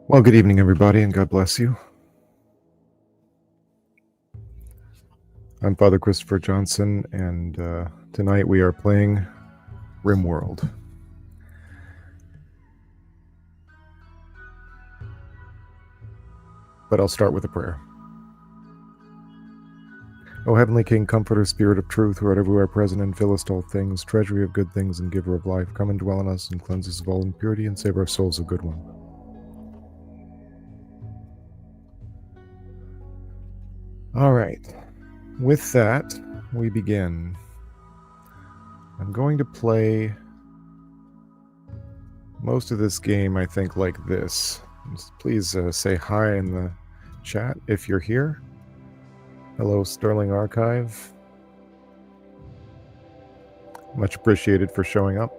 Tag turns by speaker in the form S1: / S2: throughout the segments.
S1: Well, good evening, everybody, and God bless you. I'm Father Christopher Johnson, and tonight we are playing Rimworld. But I'll start with a prayer. O Heavenly King, Comforter, Spirit of Truth, who art everywhere present and fillest all things, treasury of good things and giver of life, come and dwell in us and cleanse us of all impurity and save our souls, a good one. All right. With that, we begin. I'm going to play most of this game, I think, like this. Please say hi in the chat if you're here. Hello, Sterling Archive. Much appreciated for showing up.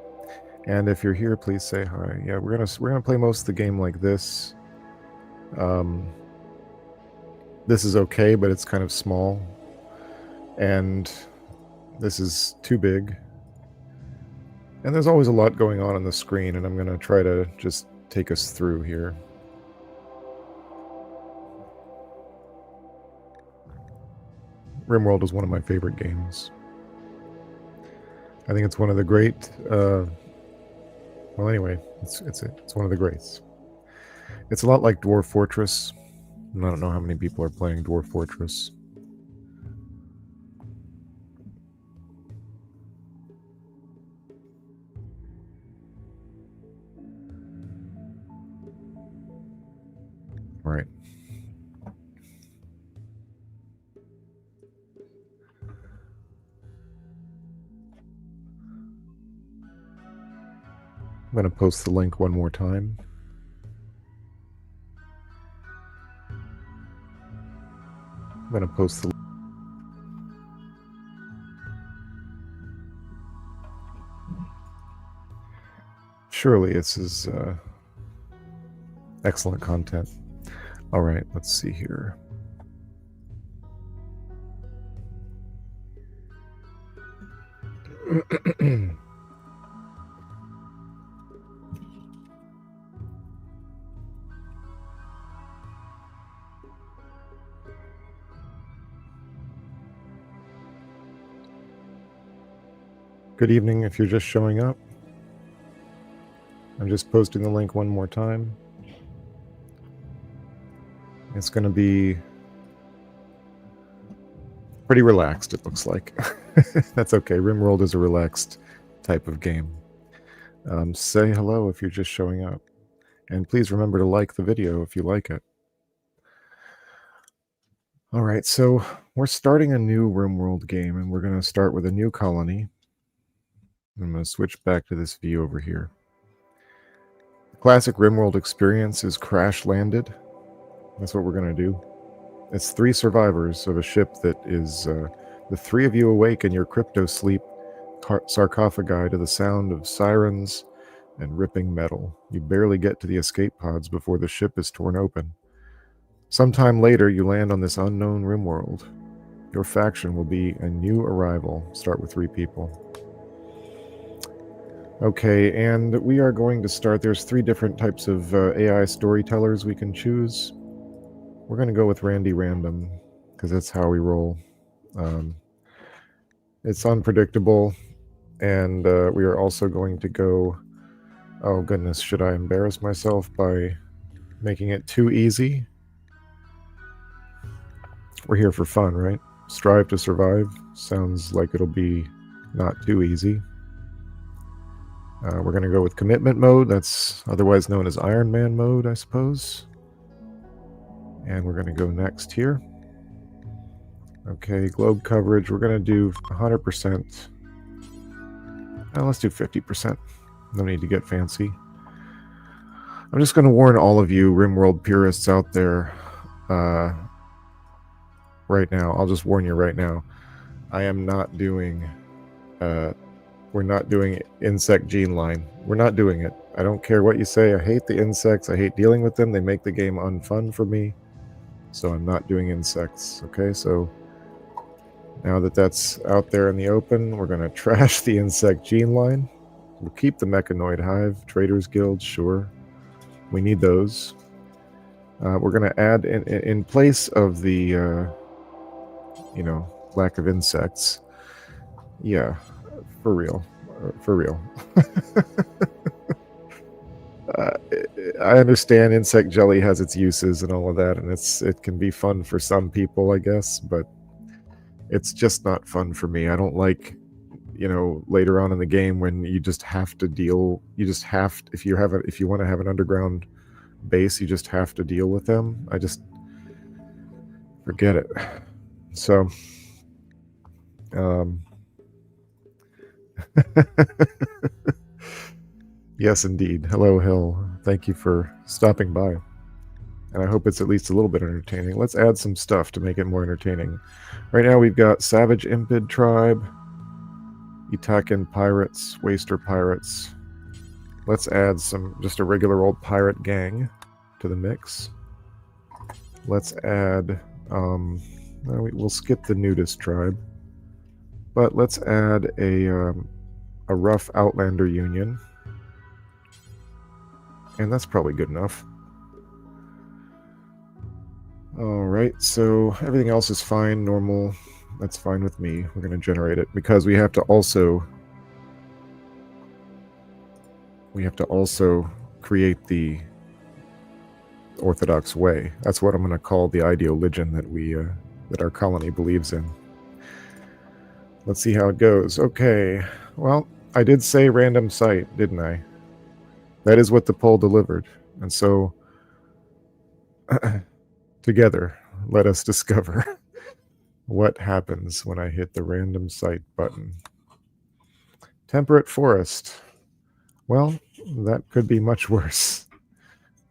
S1: And if you're here, please say hi. Yeah, we're gonna play most of the game like this. This is okay, but it's kind of small. And this is too big. And there's always a lot going on the screen, and I'm going to try to just take us through here. Rimworld is one of my favorite games. I think it's one of the great... well, anyway, it's one of the greats. It's a lot like Dwarf Fortress. I don't know how many people are playing Dwarf Fortress. Right. I'm going to post the link one more time. I'm going to post the... Surely this is excellent content. All right, let's see here. Good evening if you're just showing up. I'm just posting the link one more time. It's going to be pretty relaxed, it looks like. That's okay. Rimworld is a relaxed type of game. Say hello if you're just showing up. And please remember to like the video if you like it. All right, so we're starting a new Rimworld game, and we're going to start with a new colony. I'm going to switch back to this view over here. The classic Rimworld experience is crash landed. That's what we're going to do. It's 3 survivors of a ship that is the 3 of you awake in your crypto sleep sarcophagi to the sound of sirens and ripping metal. You barely get to the escape pods before the ship is torn open. Sometime later, you land on this unknown Rimworld. Your faction will be a new arrival. Start with 3 people. Okay, and we are going to start. There's 3 different types of AI storytellers we can choose. We're going to go with Randy Random, because that's how we roll. It's unpredictable, and we are also going to go... Oh goodness, should I embarrass myself by making it too easy? We're here for fun, right? Strive to survive. Sounds like it'll be not too easy. We're going to go with commitment mode. That's otherwise known as Iron Man mode, I suppose. And we're going to go next here. Okay, globe coverage. We're going to do 100%. Let's do 50%. No need to get fancy. I'm just going to warn all of you Rimworld purists out there right now. I'll just warn you right now. I am not doing... we're not doing insect gene line. We're not doing it. I don't care what you say. I hate the insects. I hate dealing with them. They make the game unfun for me. So I'm not doing insects. Okay, so now that that's out there in the open, we're going to trash the insect gene line. We'll keep the Mechanoid Hive. Traders Guild, sure. We need those. We're going to add, in place of the, lack of insects. Yeah, for real. For real. uh, I understand insect jelly has its uses and all of that, and it can be fun for some people, I guess, but it's just not fun for me. I don't like, later on in the game when you just have to deal. You just have, if you want to have an underground base, you just have to deal with them. I just forget it. So, yes, indeed. Hello, Hill. Thank you for stopping by. And I hope it's at least a little bit entertaining. Let's add some stuff to make it more entertaining. Right now we've got Savage Impid Tribe, Itakan Pirates, Waster Pirates. Let's add just a regular old pirate gang to the mix. Let's add, we'll skip the Nudist Tribe, but let's add a rough Outlander Union. And that's probably good enough. All right, so everything else is fine, normal. That's fine with me. We're going to generate it because we have to also create the Orthodox way. That's what I'm going to call the ideologion that our colony believes in. Let's see how it goes. Okay, well, I did say random site, didn't I? That is what the poll delivered. And so, together, let us discover what happens when I hit the random site button. Temperate forest. Well, that could be much worse.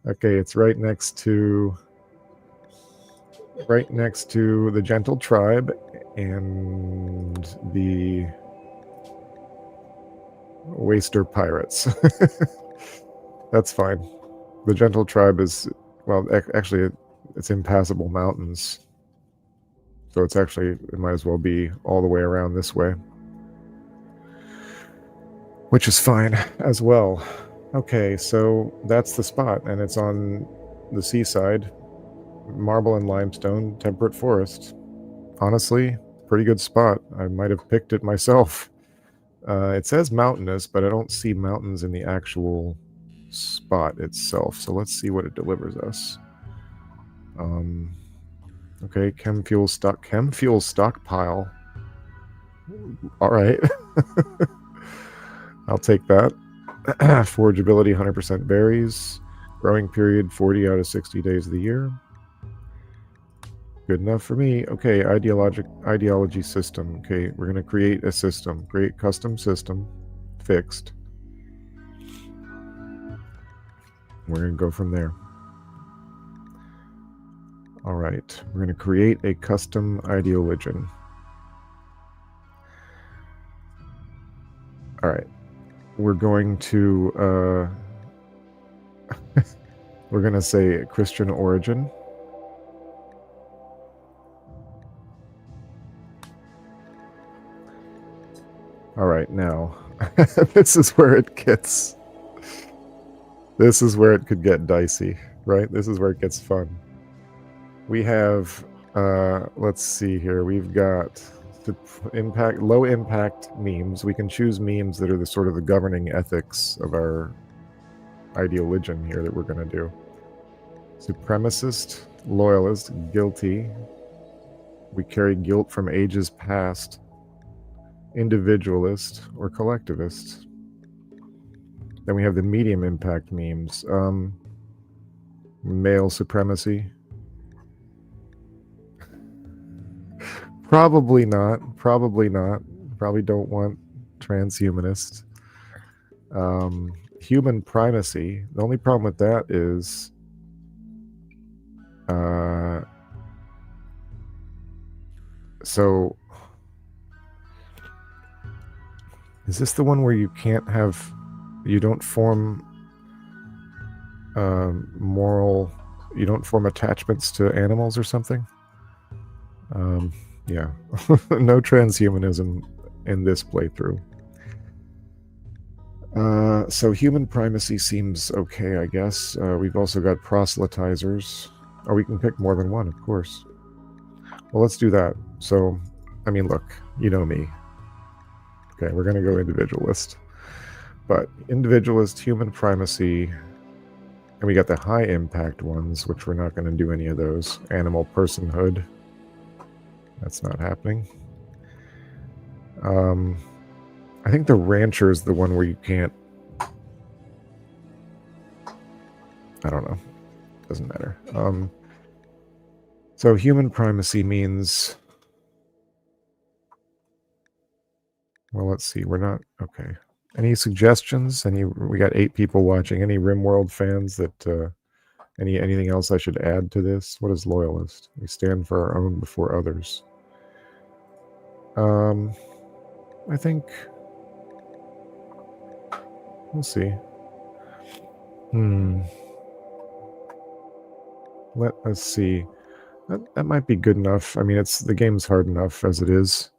S1: Okay, it's right next to the Gentle Tribe and the Waster Pirates. That's fine. The Gentle Tribe is, well, actually, it's impassable mountains. So it might as well be all the way around this way. Which is fine as well. Okay, so that's the spot, and it's on the seaside. Marble and limestone, temperate forest. Honestly, pretty good spot. I might have picked it myself. It says mountainous, but I don't see mountains in the actual spot itself. So let's see what it delivers us. Okay, chem fuel stockpile. All right. I'll take that. Forgeability 100% berries. Growing period 40 out of 60 days of the year. Good enough for me. Okay, ideology system. Okay, we're going to create a system. Create custom system. Fixed. We're going to go from there. All right, we're going to create a custom ideologion. All right, we're going to we're going to say Christian origin. All right, now this is where it gets. This is where it could get dicey, right? This is where it gets fun. We have, let's see here. We've got low impact memes. We can choose memes that are the sort of the governing ethics of our ideologion here that we're going to do. Supremacist, loyalist, guilty. We carry guilt from ages past. Individualist or collectivist. Then we have the medium impact memes. Male supremacy. Probably not. Probably not. Probably don't want transhumanist. Human primacy. The only problem with that is so is this the one where you don't form you don't form attachments to animals or something? Yeah. No transhumanism in this playthrough. So human primacy seems okay, I guess. We've also got proselytizers. Oh, we can pick more than one, of course. Well, let's do that. So, I mean, look, you know me. Okay, we're going to go individualist. But individualist, human primacy, and we got the high impact ones, which we're not going to do any of those. Animal personhood. That's not happening. I think the rancher is the one where you can't... I don't know. Doesn't matter. So human primacy means... Well, let's see. We're not... Okay. Any suggestions? We got 8 people watching. Any Rimworld fans that... anything else I should add to this? What is loyalist? We stand for our own before others. I think... We'll see. Let us see. That might be good enough. I mean, the game's hard enough as it is.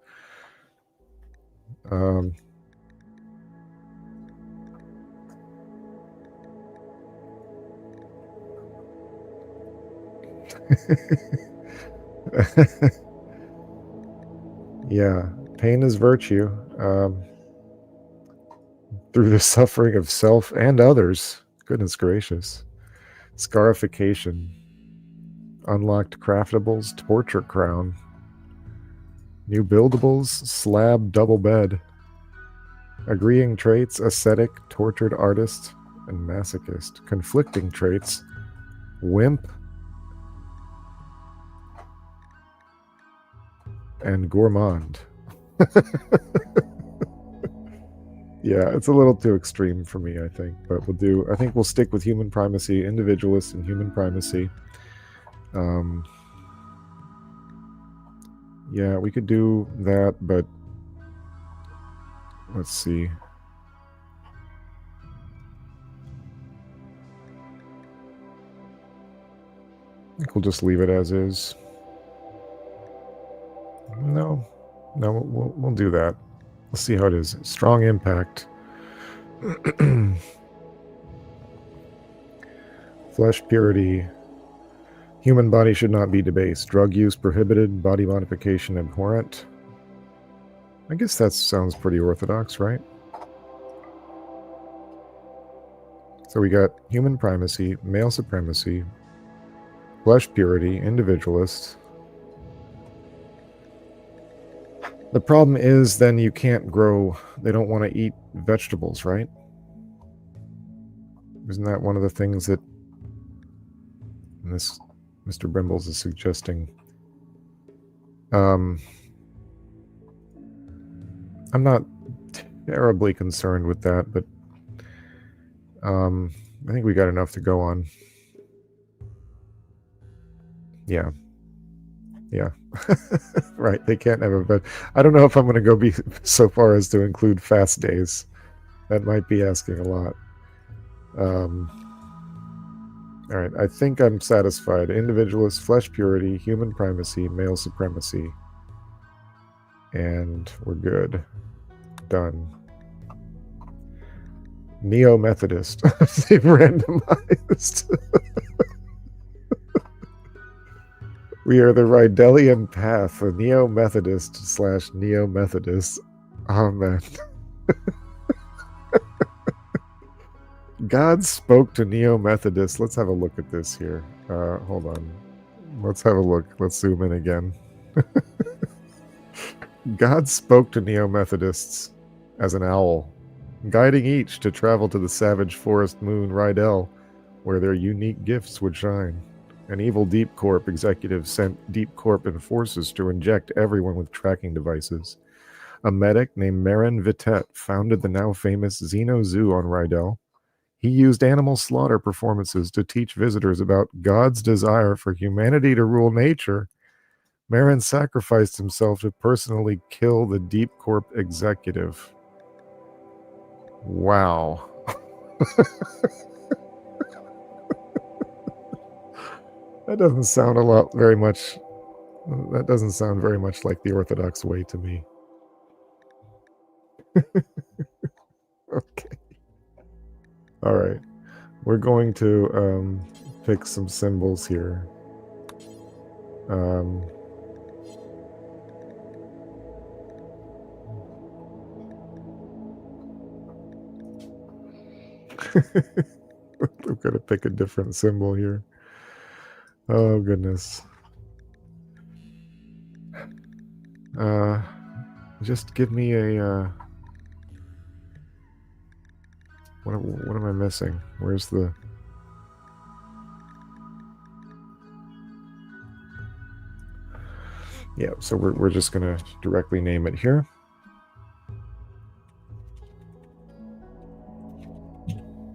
S1: Yeah, pain is virtue. Through the suffering of self and others. Goodness gracious. Scarification. Unlocked craftables, torture crown. New buildables, slab double bed. Agreeing traits, ascetic, tortured artist, and masochist. Conflicting traits, wimp, and gourmand. Yeah, it's a little too extreme for me, I think. But I think we'll stick with human primacy, individualist and human primacy. Yeah, we could do that, but let's see. I think we'll just leave it as is. No, we'll do that. Let's see how it is. Strong impact. Flesh purity. Human body should not be debased. Drug use prohibited. Body modification abhorrent. I guess that sounds pretty orthodox, right? So we got human primacy, male supremacy, flesh purity, individualist. The problem is then you can't grow... They don't want to eat vegetables, right? Isn't that one of the things that this Mr. Brimbles is suggesting? I'm not terribly concerned with that, but I think we got enough to go on. Yeah. Right, they can't have a bed. I don't know if I'm going to go be so far as to include fast days. That might be asking a lot. All right, I think I'm satisfied. Individualist, flesh purity, human primacy, male supremacy. And we're good. Done. Neo-Methodist. They've randomized. We are the Rydelian path, a Neo-Methodist / Neo-Methodist. Amen. God spoke to Neo-Methodists. Let's have a look at this here. Hold on. Let's have a look. Let's zoom in again. God spoke to Neo-Methodists as an owl, guiding each to travel to the savage forest moon Rydell, where their unique gifts would shine. An evil Deep Corp executive sent Deep Corp enforcers to inject everyone with tracking devices. A medic named Marin Vitet founded the now famous Xeno Zoo on Rydell. He used animal slaughter performances to teach visitors about God's desire for humanity to rule nature. Marin sacrificed himself to personally kill the Deep Corp executive. Wow. That doesn't sound very much like the Orthodox way to me. Okay. All right. We're going to pick some symbols here. Um, I've got to pick a different symbol here. Oh, goodness. Just give me a... what am I missing? Where's the... Yeah, so we're just going to directly name it here.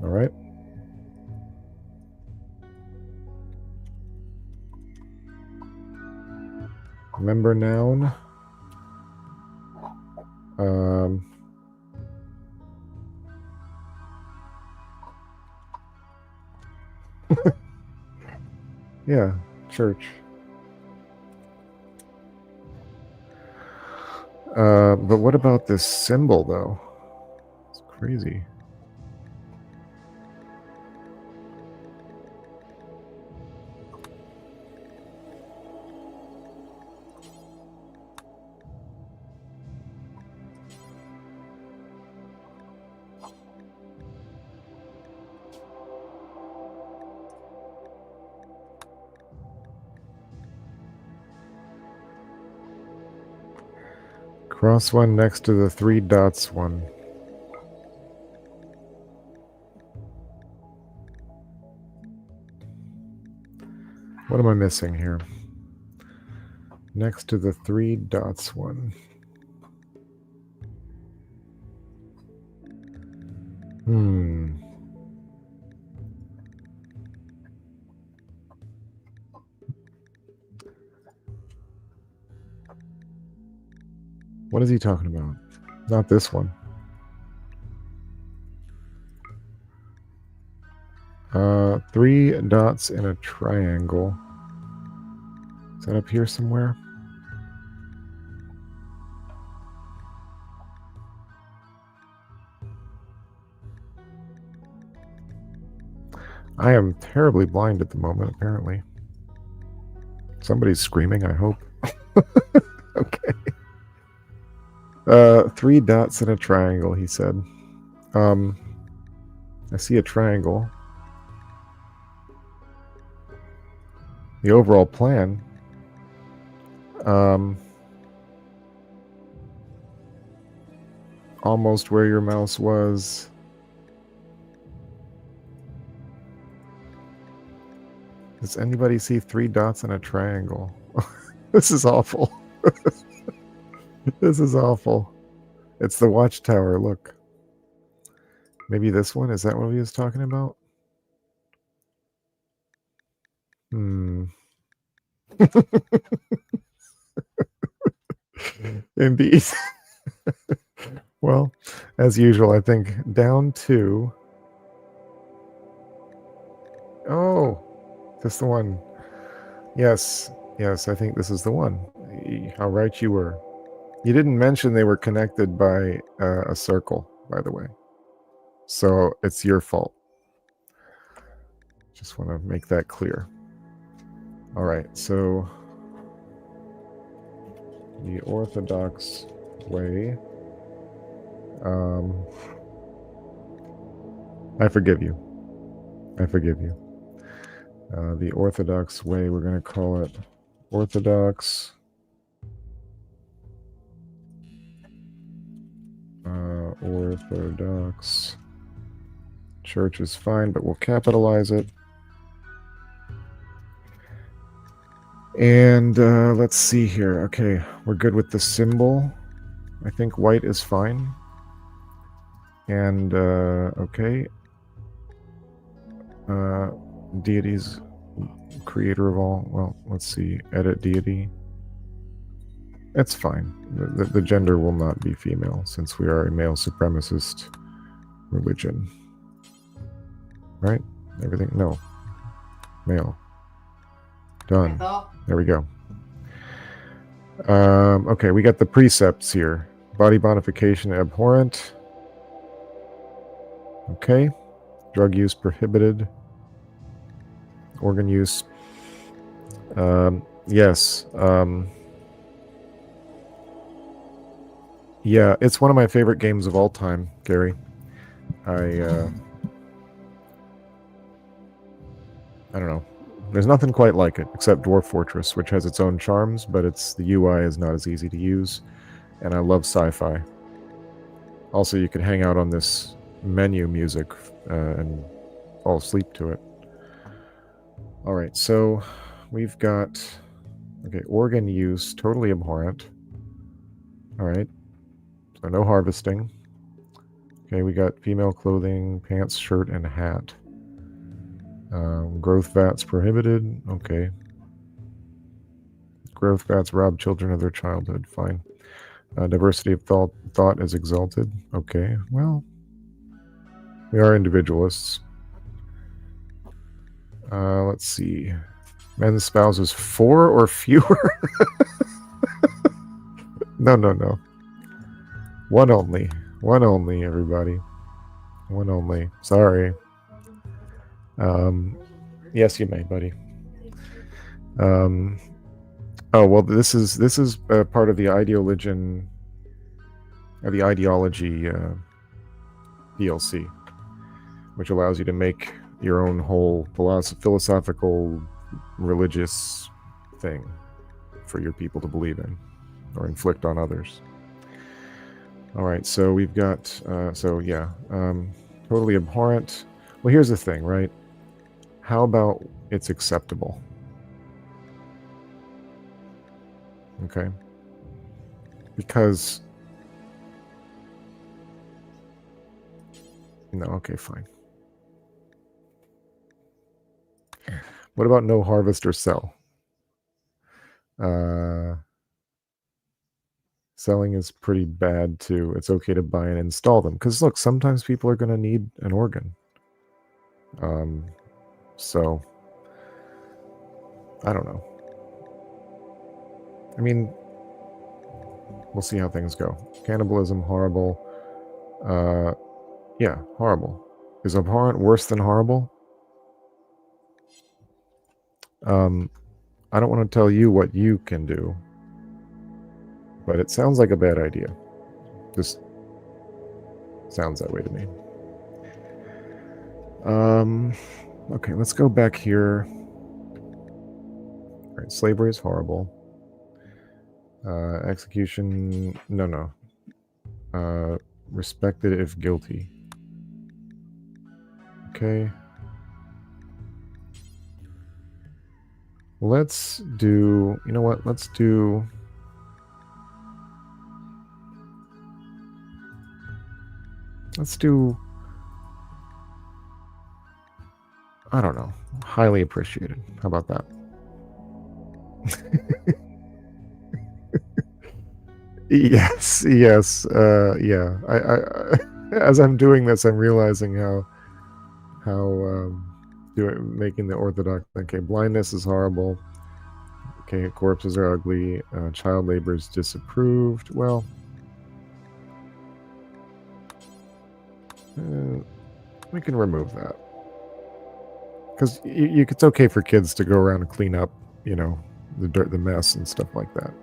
S1: All right. Member noun. Yeah, church. But what about this symbol, though? It's crazy. Cross one next to the 3 dots one. What am I missing here? Next to the 3 dots one. What is he talking about? Not this one. 3 dots in a triangle. Is that up here somewhere? I am terribly blind at the moment, apparently. Somebody's screaming, I hope. Okay. 3 dots in a triangle, he said. I see a triangle. The overall plan. Almost where your mouse was. Does anybody see 3 dots in a triangle? This is awful. This is awful. It's the watchtower, look. Maybe this one? Is that what he was talking about? Indeed. Well, as usual, I think down to... Oh, this is the one. Yes, I think this is the one. How right you were. You didn't mention they were connected by a circle, by the way. So it's your fault. Just want to make that clear. All right, so the Orthodox way. I forgive you. I forgive you. The Orthodox way, we're going to call it Orthodox. Orthodox Church is fine, but we'll capitalize it. And let's see here. Okay, we're good with the symbol. I think white is fine. And, okay. Deities, creator of all. Well, let's see. Edit deity. That's fine. The gender will not be female, since we are a male supremacist religion. Right? Everything? No. Male. Done. There we go. Okay, we got the precepts here. Body modification abhorrent. Okay. Drug use prohibited. Organ use. Yes. Yeah, it's one of my favorite games of all time, Gary. I don't know. There's nothing quite like it, except Dwarf Fortress, which has its own charms, but the UI is not as easy to use, and I love sci-fi. Also, you can hang out on this menu music and fall asleep to it. All right, so we've got, okay, organ use, totally abhorrent. All right, so no harvesting. Okay, we got female clothing, pants, shirt, and hat. Growth vats prohibited. Okay. Growth vats rob children of their childhood. Fine. Diversity of thought is exalted. Okay. Well, we are individualists. Let's see. Men's spouses 4 or fewer. No. One only. One only, everybody. One only. Sorry. Yes, you may, buddy. Oh well, this is part of the ideology DLC, which allows you to make your own whole philosophical, religious thing for your people to believe in or inflict on others. All right, so we've got totally abhorrent. Well, here's the thing, right? How about it's acceptable? Okay. Because no, okay, fine. What about no harvest or sell? Selling is pretty bad too. It's okay to buy and install them because look, sometimes people are going to need an organ. So I don't know. I mean, we'll see how things go. Cannibalism, horrible. Yeah, horrible. Is abhorrent worse than horrible? I don't want to tell you what you can do, but it sounds like a bad idea. Just sounds that way to me. Okay, let's go back here. All right, slavery is horrible. Execution, no. Respected if guilty. Okay. Let's do, you know what? Let's do I don't know, highly appreciated. How about that? Yes. Yeah. I as I'm doing this, I'm realizing how making the Orthodox. Okay, blindness is horrible. Okay, corpses are ugly. Child labor is disapproved. Well, we can remove that because it's okay for kids to go around and clean up, the dirt, the mess, and stuff like that.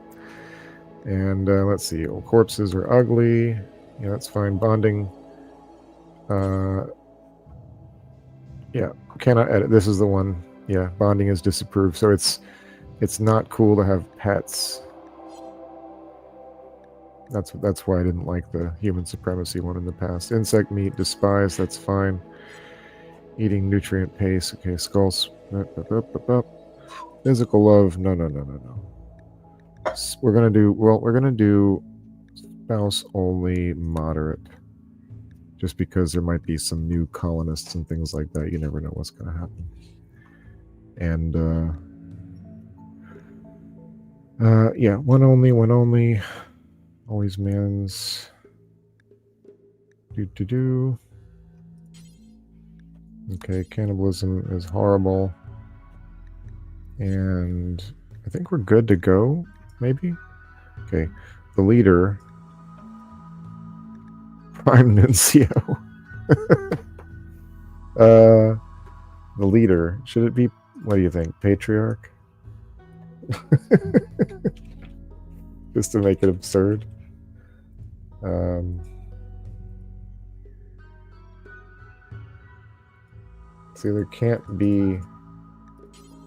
S1: And let's see, corpses are ugly. Yeah, that's fine. Bonding. Yeah, cannot edit. This is the one. Yeah, bonding is disapproved. So it's not cool to have pets. That's why I didn't like the human supremacy one in the past. Insect meat despised. That's fine. Eating nutrient paste. Okay, skulls. Physical love. No. We're gonna do spouse only moderate. Just because there might be some new colonists and things like that, you never know what's gonna happen. And yeah, one only. Always men's. Do. Okay, cannibalism is horrible. And I think we're good to go, maybe? Okay, the leader. Prime Nuncio. The leader. Should it be, what do you think, Patriarch? Just to make it absurd. See, there can't be...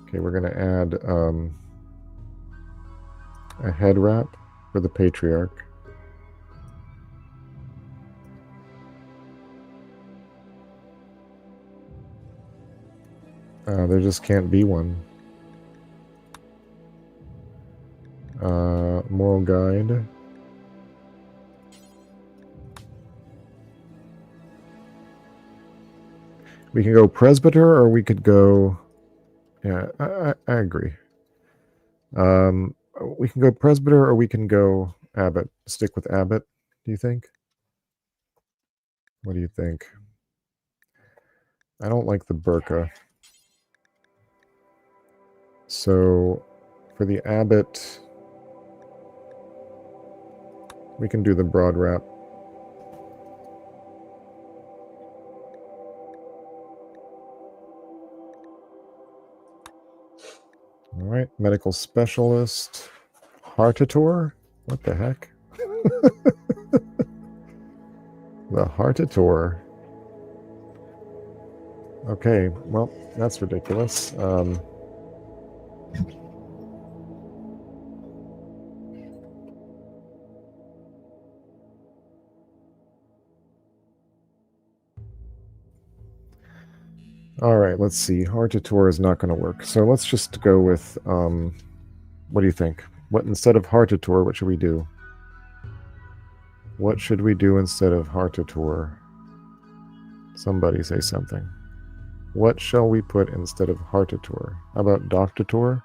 S1: Okay, we're going to add a head wrap for the patriarch. There just can't be one. Moral guide. We can go presbyter, or we could go... Yeah, I agree. We can go presbyter, or we can go abbot. Stick with abbot, do you think? What do you think? I don't like the burqa. So for the abbot, we can do the broad wrap. All right, medical specialist, Hartator. What the heck? The Hartator. Okay, well, that's ridiculous. All right, let's see. Hartator is not going to work. So let's just go with, what do you think? What instead of Hartator, what should we do? What should we do instead of Hartator? Somebody say something. What shall we put instead of Hartator? How about Doctator?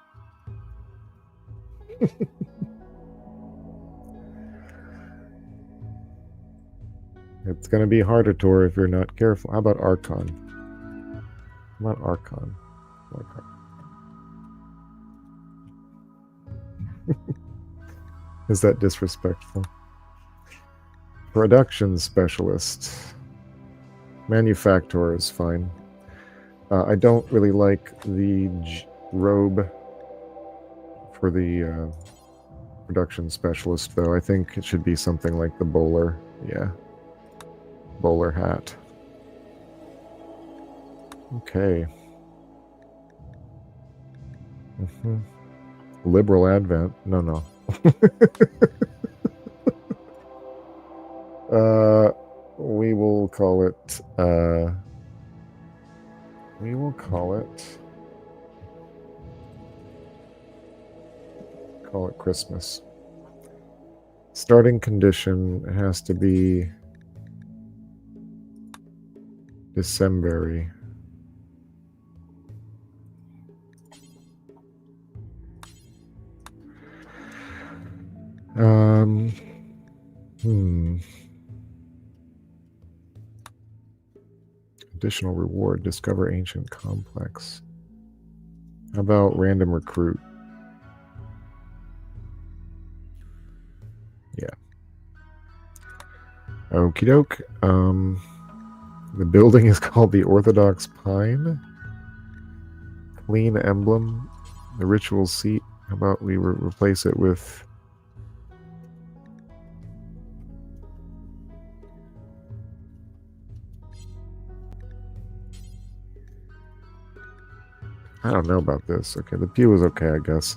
S1: It's going to be Hartator if you're not careful. How about Archon? How about Archon? Archon. Is that disrespectful? Production specialist. Manufacturer is fine. I don't really like the robe for the production specialist, though. I think it should be something like the bowler. Yeah. Bowler hat. Okay. Liberal Advent. No. We will call it... Call it Christmas. Starting condition has to be December. Additional reward. Discover ancient complex. How about random recruit? Yeah. Okie doke. The building is called the Orthodox Pine. Clean emblem. The ritual seat. How about we replace it with... I don't know about this. Okay, the pew is okay, I guess.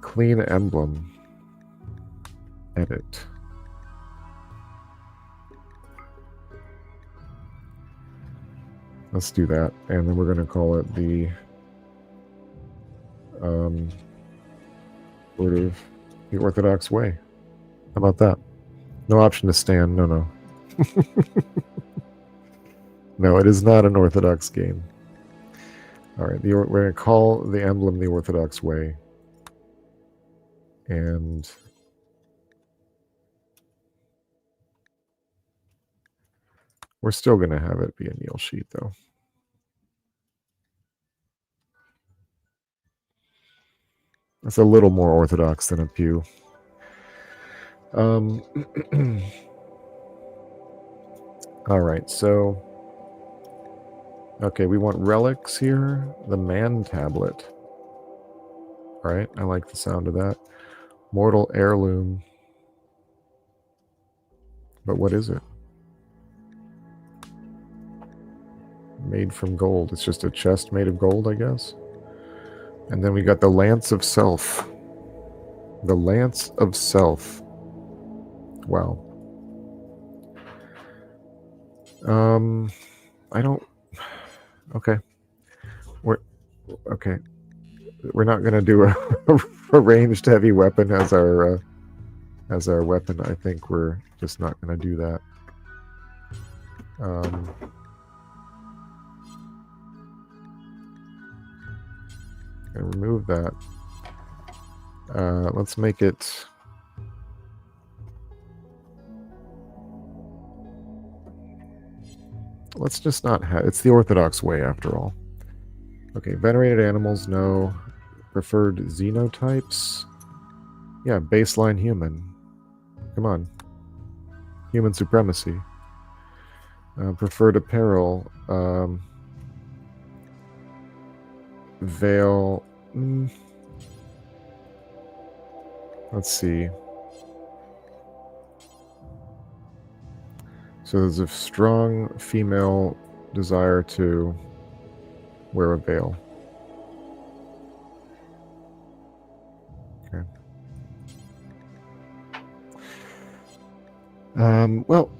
S1: Clean emblem. Edit. Let's do that, and then we're going to call it the sort of the Orthodox way. How about that? No option to stand. No. No, it is not an Orthodox game. All right, we're going to call the emblem the Orthodox way, and we're still going to have it be a kneel sheet, though. It's a little more Orthodox than a pew. All right, so... Okay, we want relics here. The man tablet. All right, I like the sound of that. Mortal heirloom. But what is it? Made from gold. It's just a chest made of gold, I guess. And then we got the Lance of Self. The Lance of Self. Wow. I don't... Okay. Okay. We're not going to do a ranged heavy weapon as our weapon. I think we're just not going to do that. Gonna remove that. Let's make it... Let's just not have... It's the Orthodox way, after all. Okay, venerated animals, no. Preferred xenotypes? Yeah, baseline human. Come on. Human supremacy. Preferred apparel. Veil. Let's see. So there's a strong female desire to wear a veil. Okay. Well,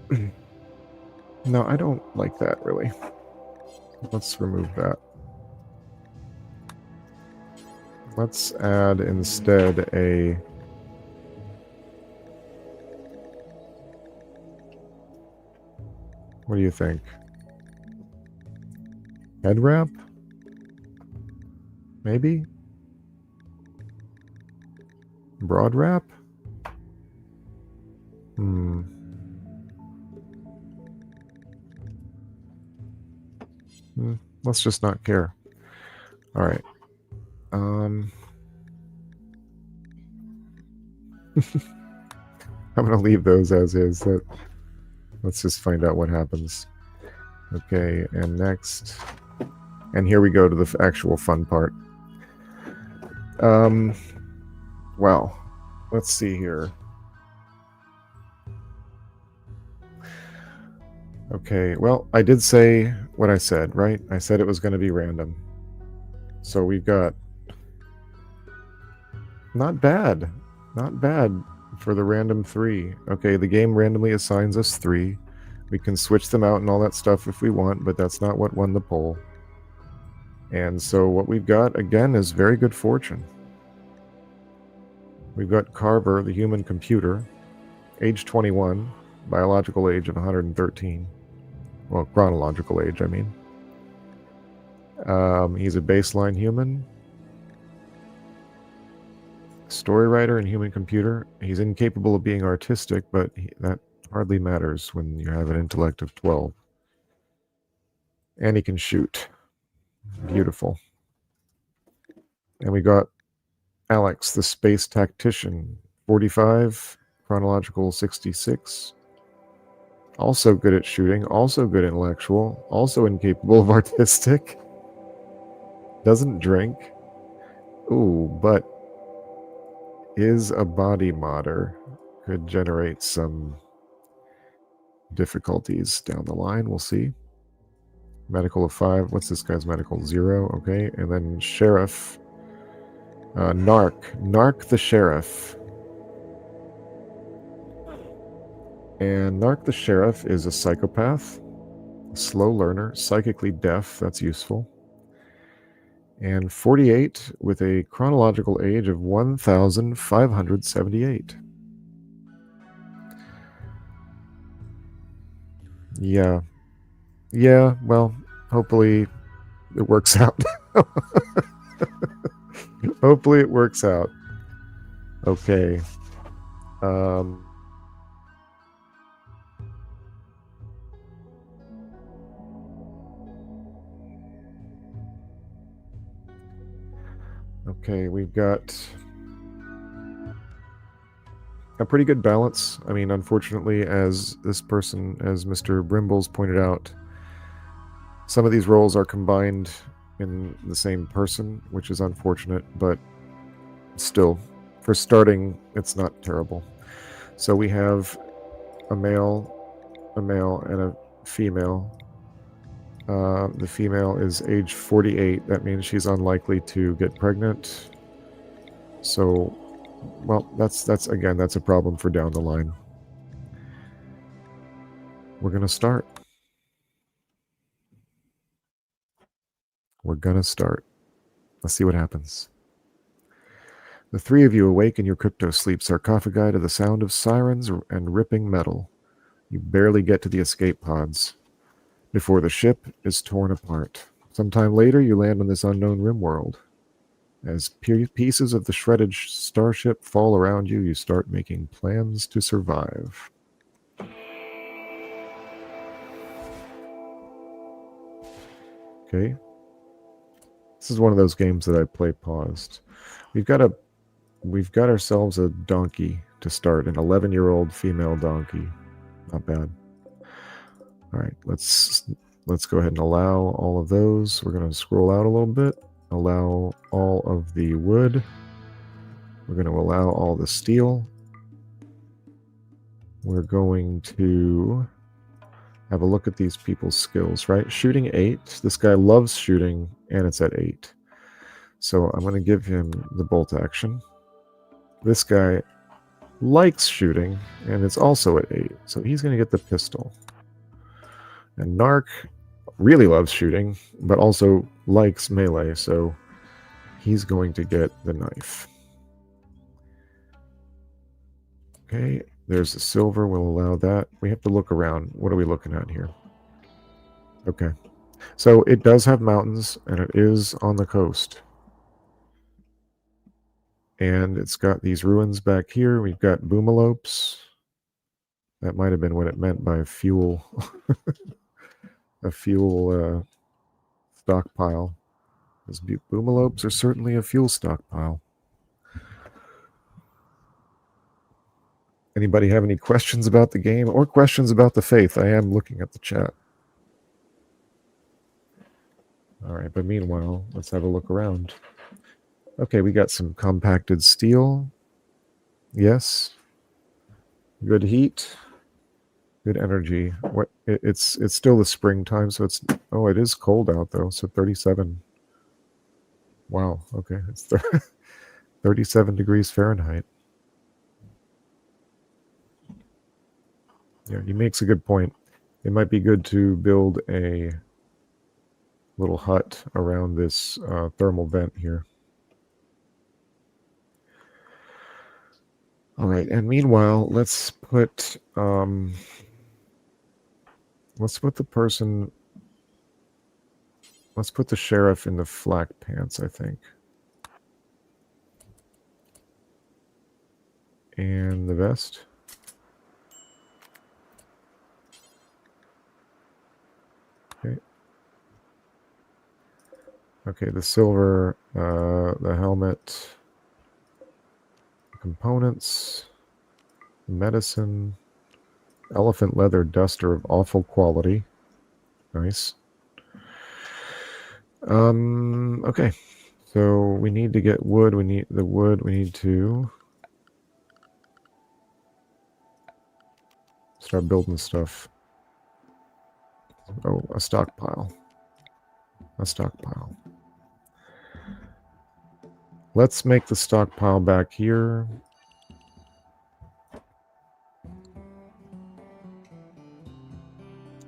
S1: no, I don't like that, really. Let's remove that. Let's add instead a... What do you think? Head wrap? Maybe? Broad wrap? Let's just not care. All right. I'm going to leave those as is. Let's just find out what happens. Okay, and next. And here we go to the actual fun part. Well, let's see here. Okay, well, I did say what I said, right? I said it was going to be random. So we've got... Not bad. Not bad for the random 3. Okay, the game randomly assigns us 3. We can switch them out and all that stuff if we want, but that's not what won the poll. And so what we've got, again, is very good fortune. We've got Carver, the human computer, age 21, biological age of 113. Well, chronological age, I mean. He's a baseline human. Story writer and human computer. He's incapable of being artistic, but that hardly matters when you have an intellect of 12. And he can shoot. Beautiful. And we got Alex, the space tactician, 45, chronological 66. Also good at shooting, also good intellectual, also incapable of artistic. Doesn't drink. Ooh, but is a body modder. Could generate some difficulties down the line. We'll see. Medical of 5. What's this guy's medical? 0. Okay. And then sheriff. Narc the sheriff. And Narc the sheriff is a psychopath, a slow learner, psychically deaf. That's useful. And 48 with a chronological age of 1,578. Yeah. Yeah, well, hopefully it works out. Hopefully it works out. Okay. Okay, we've got a pretty good balance. I mean, unfortunately, as this person, as Mr. Brimbles pointed out, some of these roles are combined in the same person, which is unfortunate, but still, for starting, it's not terrible. So we have a male, and a female. The female is age 48. That means she's unlikely to get pregnant. So, well, that's a problem for down the line. We're gonna start. Let's see what happens. The three of you awake in your crypto sleep sarcophagi to the sound of sirens and ripping metal. You barely get to the escape pods before the ship is torn apart. Sometime later, you land on this unknown Rimworld. As pieces of the shredded starship fall around you, you start making plans to survive. Okay. This is one of those games that I play paused. We've got ourselves a donkey to start, an 11-year-old female donkey. Not bad. All right, let's go ahead and allow all of those. We're going to scroll out a little bit. Allow all of the wood. We're going to allow all the steel. We're going to have a look at these people's skills, right? Shooting 8. This guy loves shooting, and it's at 8. So I'm going to give him the bolt action. This guy likes shooting, and it's also at 8. So he's going to get the pistol. And Narc really loves shooting, but also likes melee, so he's going to get the knife. Okay, there's the silver. We'll allow that. We have to look around. What are we looking at here? Okay. So it does have mountains, and it is on the coast. And it's got these ruins back here. We've got boomalopes. That might have been what it meant by fuel. A fuel stockpile. Those boomalopes are certainly a fuel stockpile. Anybody have any questions about the game or questions about the faith? I am looking at the chat. All right, but meanwhile, let's have a look around. Okay, we got some compacted steel. Yes. Good heat. Good energy. What? It's still the springtime, so it's... Oh, it is cold out, though, so 37. Wow, okay. It's 37 degrees Fahrenheit. Yeah, he makes a good point. It might be good to build a little hut around this thermal vent here. All right, and meanwhile, let's put the person... Let's put the sheriff in the flak pants, I think. And the vest. Okay. Okay, the silver, the helmet, components, medicine, elephant leather duster of awful quality. Nice. Okay. So we need to get wood. We need the wood. We need to start building stuff. Oh, a stockpile. A stockpile. Let's make the stockpile back here.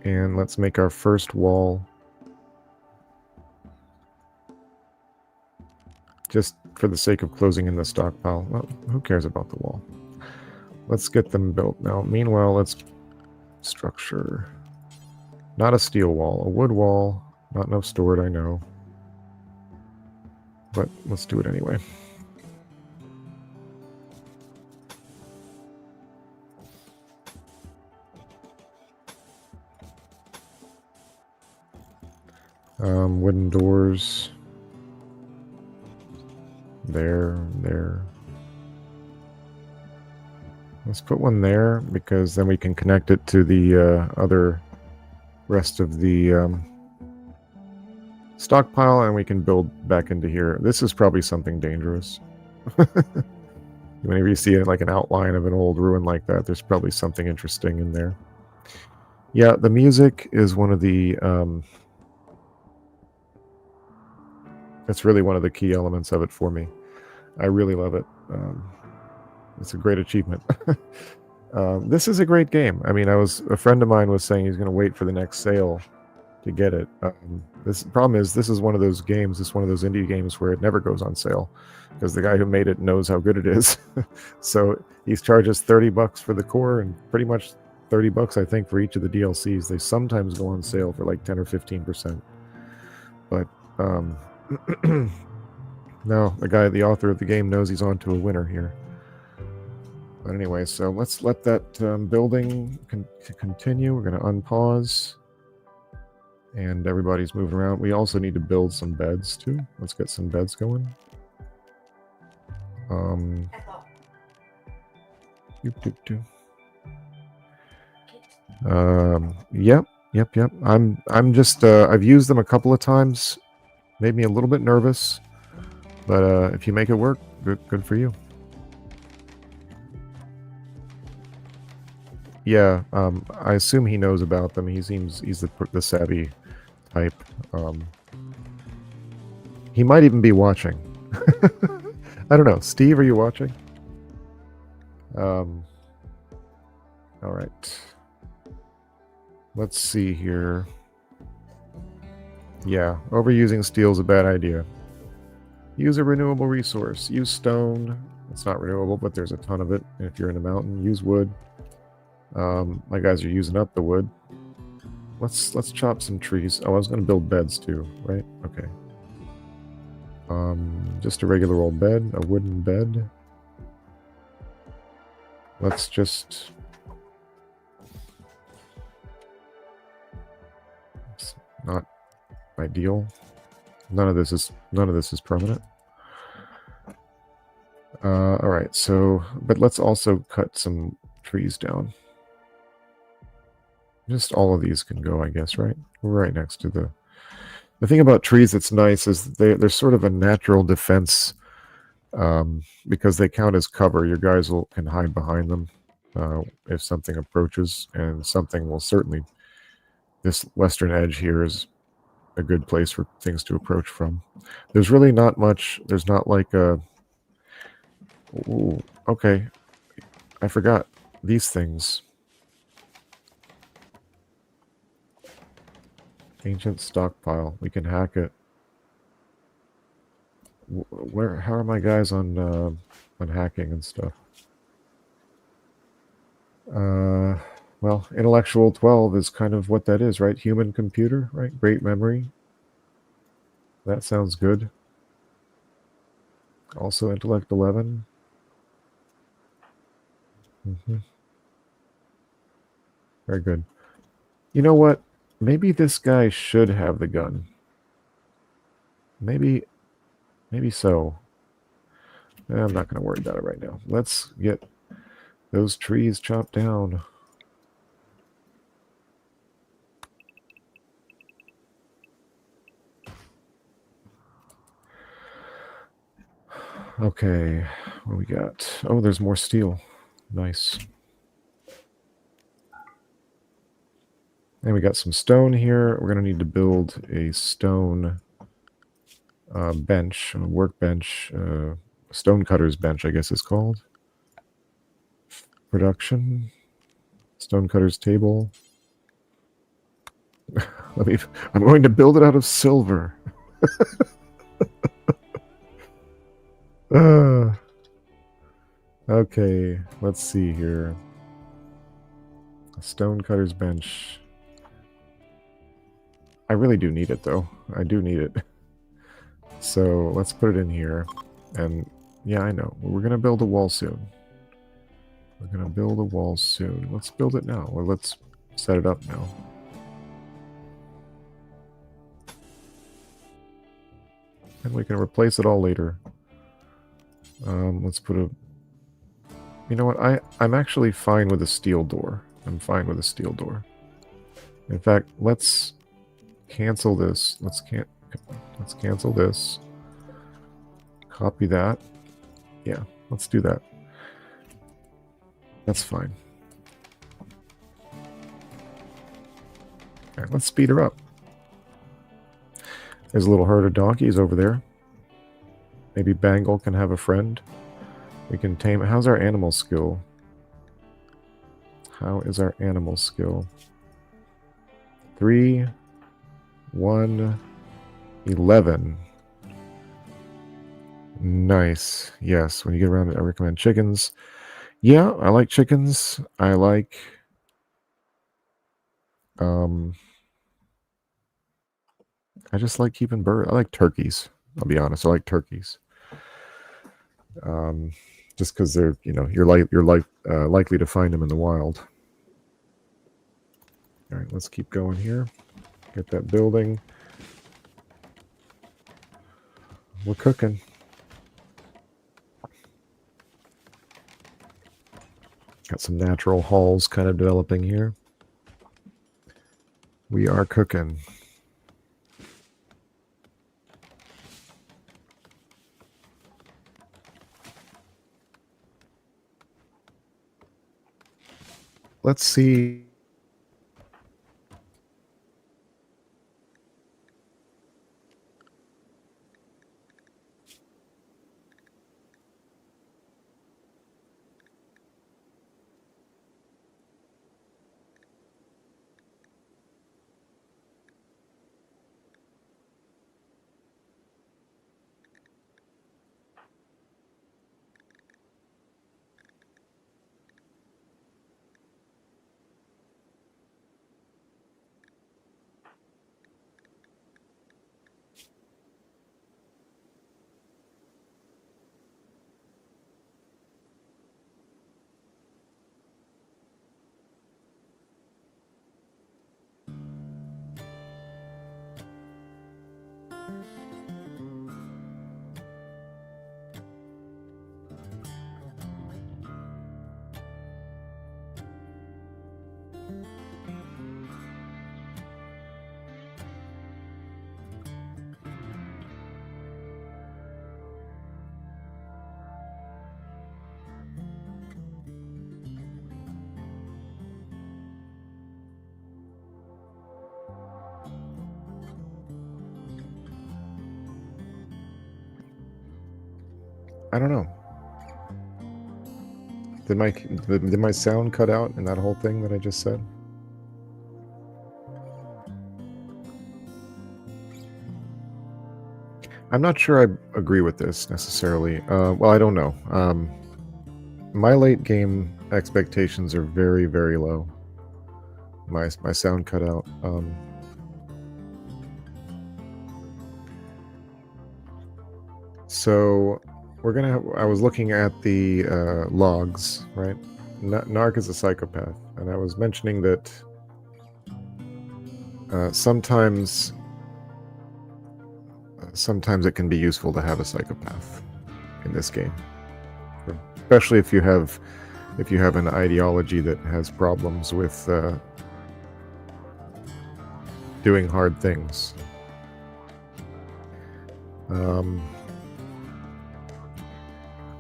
S1: And let's make our first wall. Just for the sake of closing in the stockpile. Well, who cares about the wall? Let's get them built now. Meanwhile, let's structure. Not a steel wall, a wood wall. Not enough stored, I know. But let's do it anyway. Wooden doors. There. Let's put one there, because then we can connect it to the other rest of the stockpile, and we can build back into here. This is probably something dangerous. Whenever you see like an outline of an old ruin like that, there's probably something interesting in there. Yeah, the music is one of the it's really one of the key elements of it for me. I really love it. It's a great achievement. This is a great game. I mean, a friend of mine was saying he's going to wait for the next sale to get it. This problem is, this is one of those games. It's one of those indie games where it never goes on sale because the guy who made it knows how good it is. So he charges $30 for the core and pretty much $30, I think, for each of the DLCs. They sometimes go on sale for like 10 or 15%. But no, the author of the game knows he's on to a winner here. But anyway, so let's let that building continue. We're going to unpause. And everybody's moving around. We also need to build some beds, too. Let's get some beds going. Yep. I'm just, I've used them a couple of times. Made me a little bit nervous. But if you make it work, good for you. Yeah, I assume he knows about them. He's the savvy type. He might even be watching. I don't know. Steve, are you watching? All right. Let's see here. Yeah, overusing steel is a bad idea. Use a renewable resource. Use stone. It's not renewable, but there's a ton of it. If you're in a mountain, use wood. My guys are using up the wood. Let's chop some trees. Oh, I was going to build beds too, right? Okay. Just a regular old bed, a wooden bed. Let's just... It's not ideal. None of this is permanent. All right, so, but let's also cut some trees down. Just all of these can go, I guess, right? We're right next to the thing about trees that's nice is they're sort of a natural defense because they count as cover. Your guys can hide behind them if something approaches, and something will certainly... This western edge here is a good place for things to approach from. There's really not much. There's not like a... Ooh, okay. I forgot these things. Ancient stockpile. We can hack it. How are my guys on hacking and stuff? Well, intellectual 12 is kind of what that is, right? Human computer, right? Great memory. That sounds good. Also intellect 11. Very good. You know what? Maybe this guy should have the gun. Maybe so. I'm not going to worry about it right now. Let's get those trees chopped down. Okay, what do we got? Oh, there's more steel. Nice. And we got some stone here. We're going to need to build a stone bench, a workbench, stone cutter's bench, I guess it's called. Production. Stone cutter's table. I'm going to build it out of silver. Okay, let's see here. A stone cutter's bench. I really do need it, though. I do need it. So let's put it in here. And yeah, I know. We're going to build a wall soon. We're going to build a wall soon. Let's build it now. Or let's set it up now. And we can replace it all later. Let's put a... You know what? I'm actually fine with a steel door. I'm fine with a steel door. In fact, let's cancel this. Let's cancel this. Copy that. Yeah, let's do that. That's fine. All right, let's speed her up. There's a little herd of donkeys over there. Maybe Bangle can have a friend. We can tame. How's our animal skill? How is our animal skill? 3, 1, 11. Nice. Yes, when you get around, I recommend chickens. Yeah, I like chickens. I like I just like keeping birds. I like turkeys. I'll be honest. I like turkeys. Just because they're, you're likely to find them in the wild. All right, let's keep going here. Get that building. We're cooking. Got some natural halls kind of developing here. We are cooking. Let's see. I don't know. Did my sound cut out in that whole thing that I just said? I'm not sure I agree with this necessarily. Well, I don't know. My late game expectations are very, very low. My sound cut out. So we're gonna. I was looking at the logs, right? Narc is a psychopath, and I was mentioning that sometimes it can be useful to have a psychopath in this game, especially if you have an ideology that has problems with doing hard things.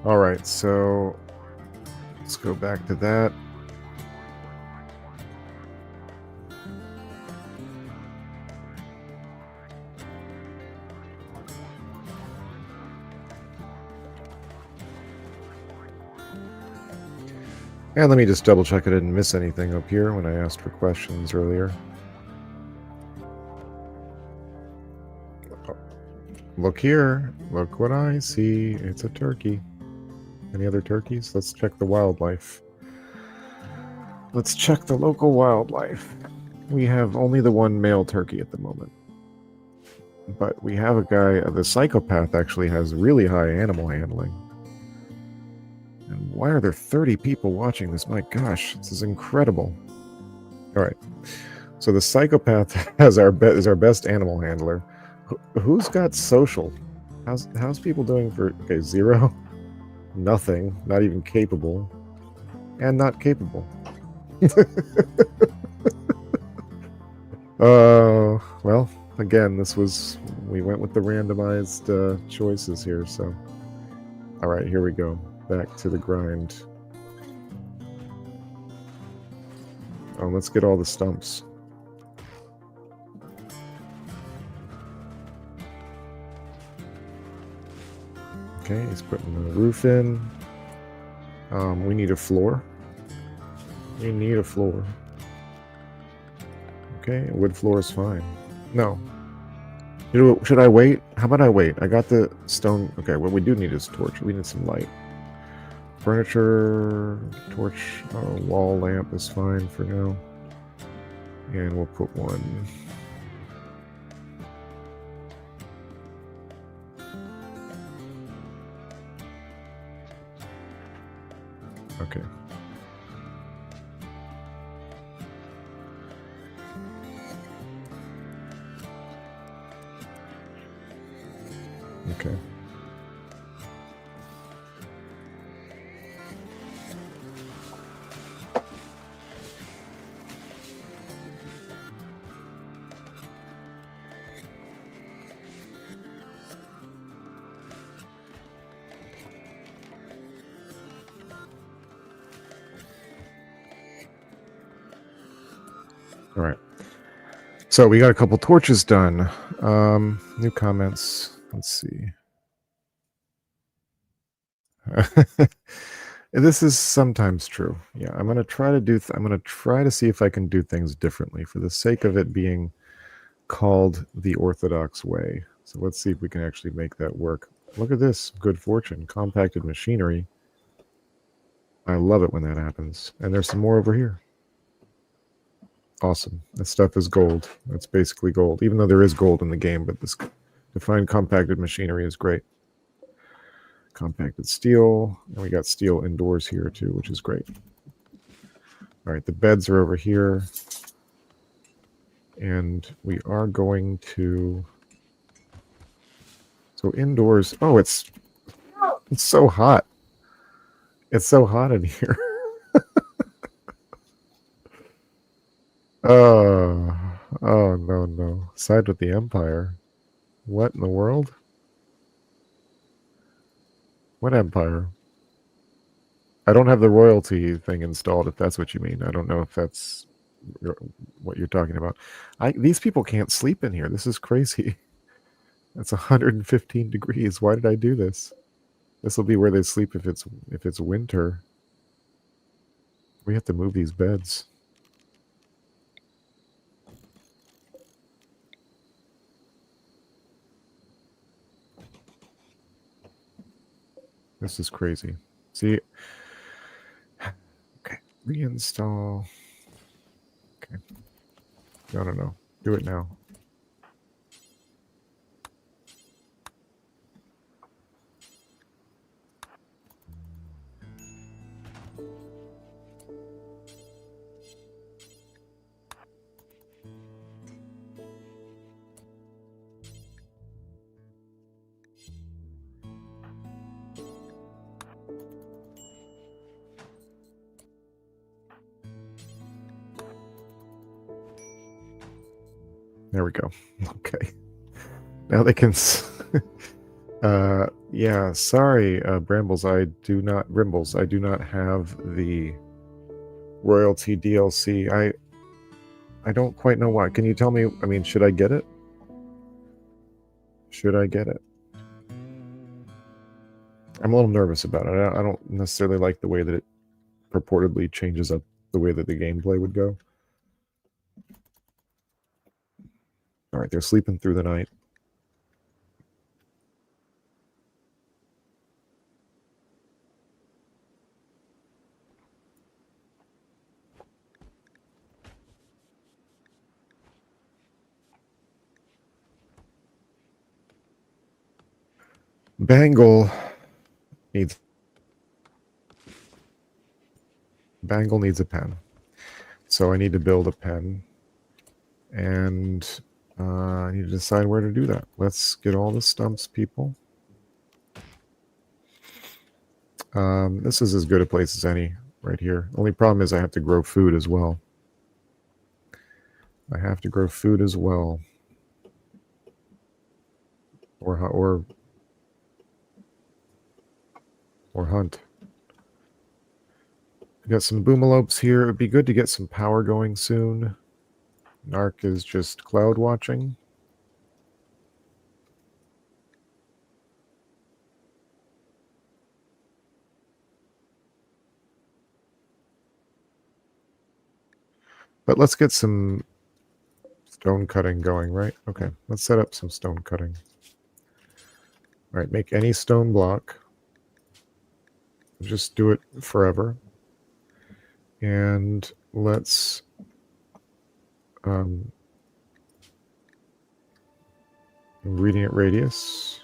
S1: All right, so let's go back to that. And let me just double check I didn't miss anything up here when I asked for questions earlier. Look here. Look what I see. It's a turkey. Any other turkeys? Let's check the wildlife. Let's check the local wildlife. We have only the one male turkey at the moment. But we have a guy, the psychopath actually has really high animal handling. And why are there 30 people watching this? My gosh, this is incredible. All right. So the psychopath is our best animal handler. Who's got social? How's people doing for... Okay, 0. Nothing. Not even capable. And not capable. Well, again, we went with the randomized choices here, so All right, here we go. Back to the grind. Oh, let's get all the stumps. Okay, he's putting the roof in. We need a floor. We need a floor. Okay, wood floor is fine. No. Should I wait? How about I wait? I got the stone. Okay, what we do need is torch. We need some light. Furniture, torch, wall lamp is fine for now. And we'll put one. Okay. Okay. All right. So we got a couple torches done. New comments. Let's see. This is sometimes true. Yeah, I'm gonna try to I'm gonna try to see if I can do things differently for the sake of it being called the Orthodox way. So let's see if we can actually make that work. Look at this, good fortune, compacted machinery. I love it when that happens. And there's some more over here. Awesome. This stuff is gold. That's basically gold, even though there is gold in the game, but this to find compacted machinery is great. Compacted steel, and we got steel indoors here too, which is great. All right, the beds are over here, and we are going to. So indoors. Oh, it's so hot. It's so hot in here. Oh, oh no. Side with the Empire. What in the world? What Empire? I don't have the royalty thing installed, if that's what you mean. I don't know if that's what you're talking about. These people can't sleep in here. This is crazy. It's 115 degrees. Why did I do this? This will be where they sleep if it's winter. We have to move these beds. This is crazy. See? Okay. Reinstall. Okay. No. Do it now. There we go. Okay. Now they can. Yeah. Sorry, Brimbles. I do not have the royalty DLC. I don't quite know why. Can you tell me? I mean, should I get it? Should I get it? I'm a little nervous about it. I don't necessarily like the way that it purportedly changes up the way that the gameplay would go. All right, they're sleeping through the night. Bangle needs a pen. So I need to build a pen. And I need to decide where to do that. Let's get all the stumps, people. This is as good a place as any right here. Only problem is I have to grow food as well. Or or hunt. We got some boomalopes here. It would be good to get some power going soon. Narc is just cloud watching. But let's get some stone cutting going, right? Okay, let's set up some stone cutting. All right, make any stone block. Just do it forever. And let's ingredient radius.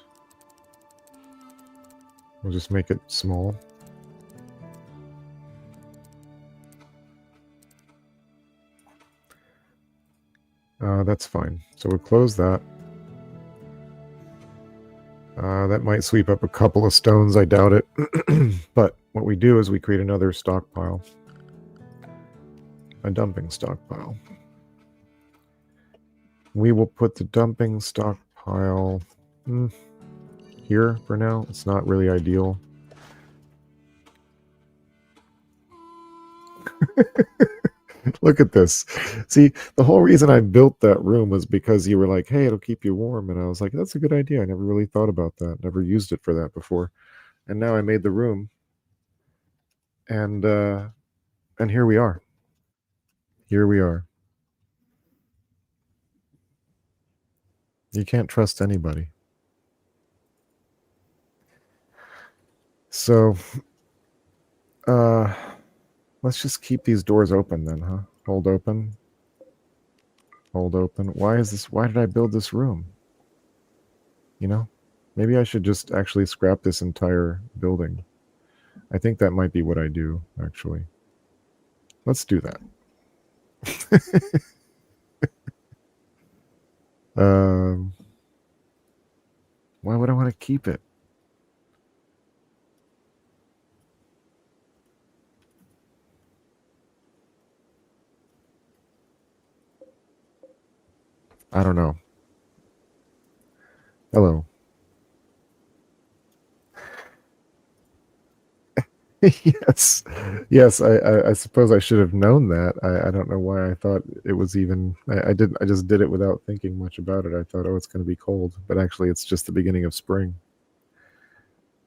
S1: We'll just make it small. That's fine. So we'll close that. That might sweep up a couple of stones. I doubt it. But what we do is we create another stockpile. A dumping stockpile. We will put the dumping stockpile here for now. It's not really ideal. Look at this. See, the whole reason I built that room was because you were like, hey, it'll keep you warm. And I was like, that's a good idea. I never really thought about that. Never used it for that before. And now I made the room. And here we are. Here we are. You can't trust anybody. So, let's just keep these doors open then, huh? Hold open. Hold open. Why did I build this room? You know, maybe I should just actually scrap this entire building. I think that might be what I do, actually. Let's do that. Why would I want to keep it? I don't know. Hello. Yes. Yes, I suppose I should have known that. I don't know why I thought it was even I just did it without thinking much about it. I thought, oh, it's gonna be cold. But actually it's just the beginning of spring.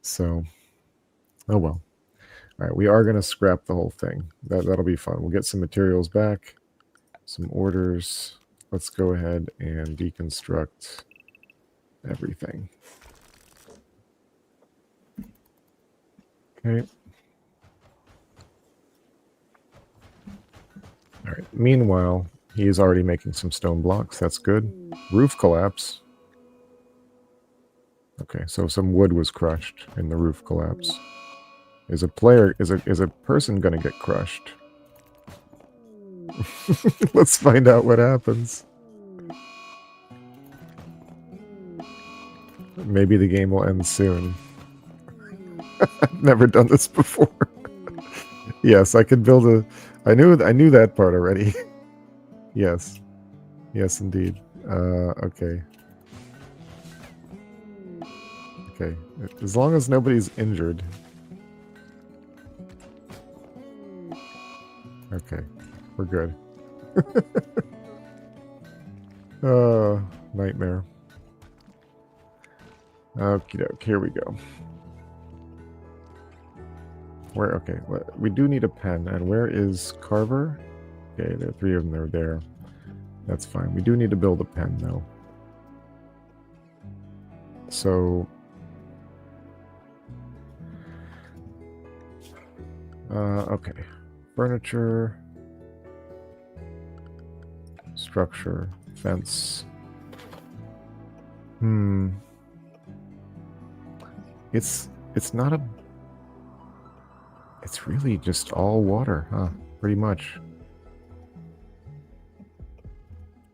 S1: So oh well. All right, we are gonna scrap the whole thing. That'll be fun. We'll get some materials back, some orders. Let's go ahead and deconstruct everything. Okay. All right. Meanwhile, he is already making some stone blocks. That's good. Roof collapse. Okay, so some wood was crushed in the roof collapse. Is a person gonna get crushed? Let's find out what happens. Maybe the game will end soon. I've never done this before. Yes, I could build a. I knew that part already. Yes, yes, indeed. Okay. Okay. As long as nobody's injured. Okay, we're good. Nightmare. Okay, here we go. Where? Okay, we do need a pen. And where is Carver? Okay, there are 3 of them. They're there. That's fine. We do need to build a pen, though. So, okay. Furniture, structure, fence. It's not a. It's really just all water, huh? Pretty much.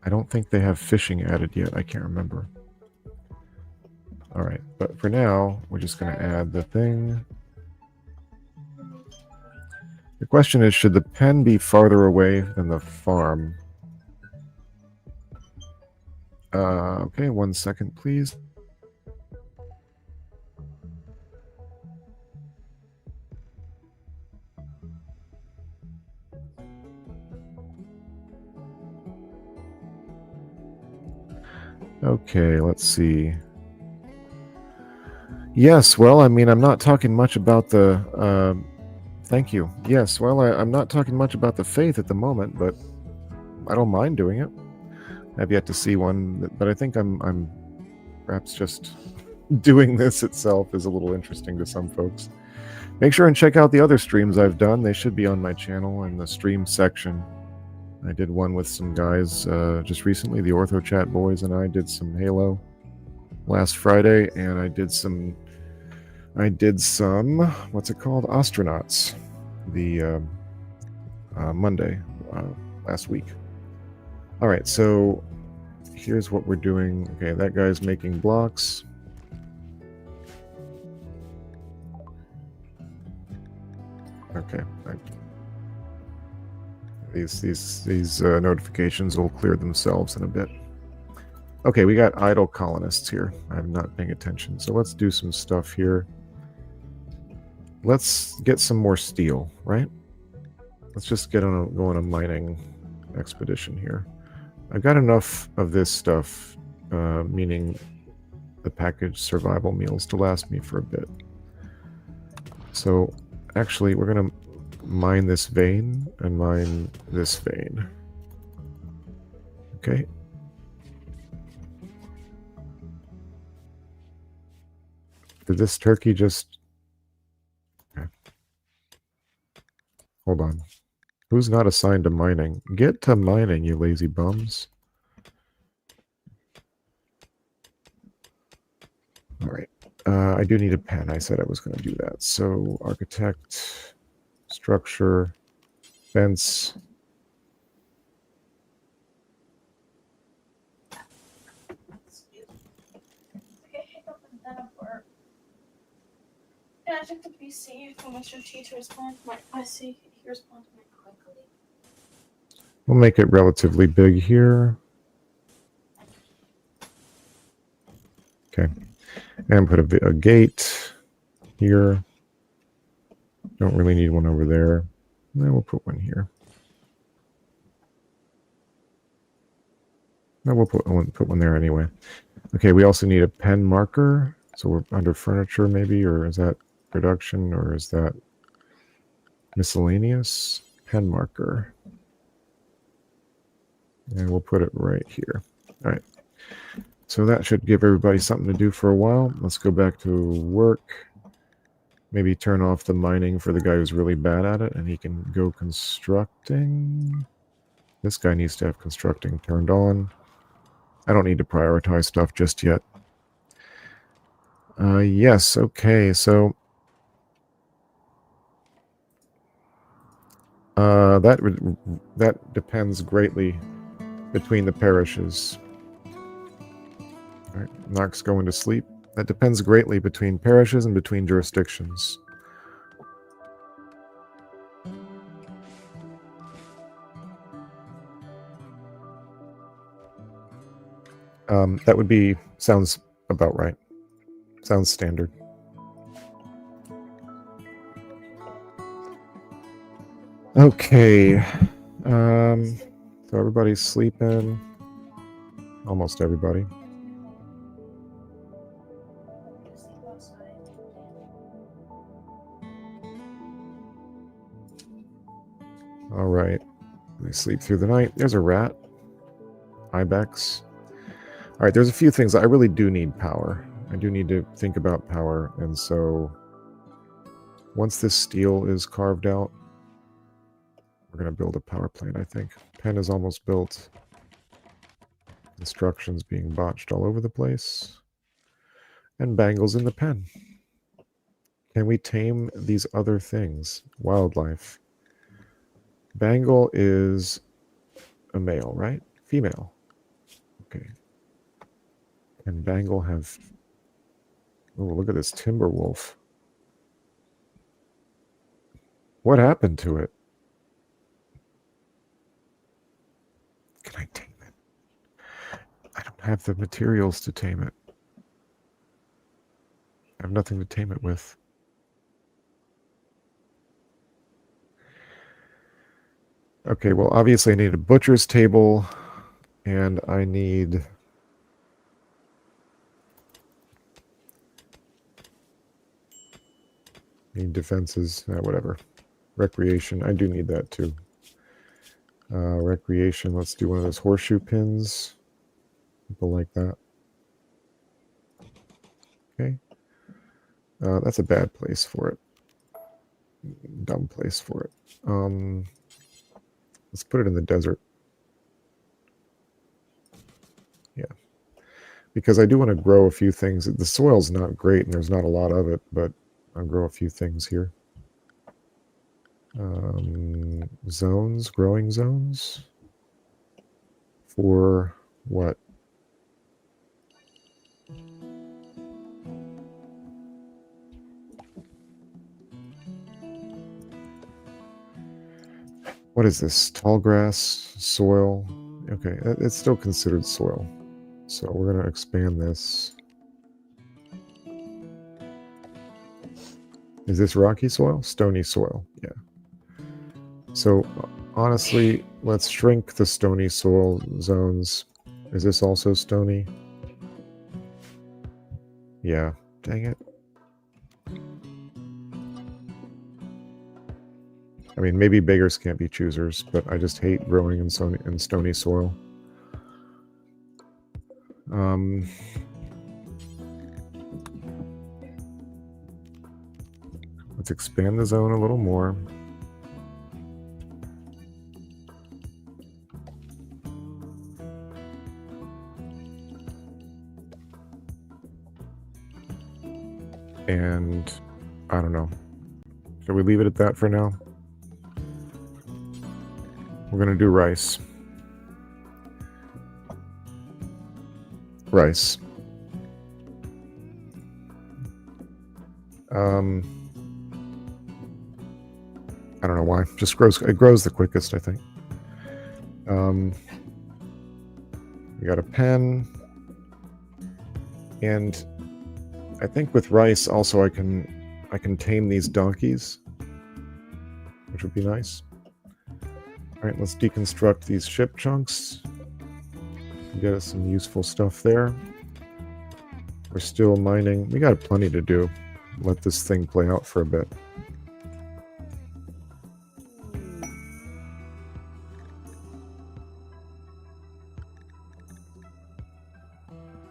S1: I don't think they have fishing added yet. I can't remember. All right, but for now, we're just going to add the thing. The question is, should the pen be farther away than the farm? Okay, 1 second, please. Okay, let's see. Yes, well, I mean, I'm not talking much about the... thank you. Yes, well, I'm not talking much about the faith at the moment, but I don't mind doing it. I've yet to see one, but I think I'm perhaps just doing this itself is a little interesting to some folks. Make sure and check out the other streams I've done. They should be on my channel in the stream section. I did one with some guys just recently. The Ortho Chat boys and I did some Halo last Friday, and I did some what's it called, Astronauts, the Monday last week. All right, so here's what we're doing. Okay, that guy's making blocks. Okay, these notifications will clear themselves in a bit. Okay, we got idle colonists here. I'm not paying attention, so let's do some stuff here. Let's get some more steel, right? Let's just get on go on a mining expedition here. I've got enough of this stuff, meaning the packaged survival meals, to last me for a bit. So actually, we're going to mine this vein and mine this vein. Okay. Did this turkey just... Okay. Hold on. Who's not assigned to mining? Get to mining, you lazy bums. All right. I do need a pen. I said I was going to do that. So architect, structure, fence.
S2: Yeah, I checked the PC for Mr. T to respond. I see he responded quickly.
S1: We'll make it relatively big here. Okay. And put a gate here. Don't really need one over there. And then we'll put one here. No, we'll put one there anyway. Okay, we also need a pen marker. So we're under furniture maybe, or is that production, or is that miscellaneous? Pen marker. And we'll put it right here. All right. So that should give everybody something to do for a while. Let's go back to work. Maybe turn off the mining for the guy who's really bad at it, and he can go constructing. This guy needs to have constructing turned on. I don't need to prioritize stuff just yet. Yes, okay, so that depends greatly between the parishes. All right, Nox going to sleep. That depends greatly between parishes and between jurisdictions. That would be, sounds about right. Sounds standard. Okay. So everybody's sleeping. Almost everybody. All right. They sleep through the night. There's a rat. Ibex. All right, there's a few things. I really do need power. I do need to think about power. And so once this steel is carved out, we're going to build a power plant, I think. Pen is almost built. Instructions being botched all over the place. And Bangle's in the pen. Can we tame these other things? Wildlife. Bangle is a male, right? Female. Okay. Can Bangle have... Oh, look at this timber wolf. What happened to it? Can I tame it? I don't have the materials to tame it. I have nothing to tame it with. Okay, well, obviously I need a butcher's table, and I need Need defenses, whatever. Recreation, I do need that too. Recreation, let's do one of those horseshoe pins. People like that. Okay. That's a bad place for it. Dumb place for it. Let's put it in the desert. Yeah. Because I do want to grow a few things. The soil's not great and there's not a lot of it, but I'll grow a few things here. Zones, growing zones. For what? What is this? Tall grass, soil. Okay, it's still considered soil. So we're going to expand this. Is this rocky soil? Stony soil, yeah. So honestly, let's shrink the stony soil zones. Is this also stony? Yeah, dang it. I mean, maybe beggars can't be choosers, but I just hate growing in stony soil. Let's expand the zone a little more. And I don't know. Should we leave it at that for now? We're going to do rice. Rice. I don't know why. Just grows. It grows the quickest, I think. You got a pen, and I think with rice also I can tame these donkeys, which would be nice. All right, let's deconstruct these ship chunks. Get us some useful stuff there. We're still mining. We got plenty to do. Let this thing play out for a bit.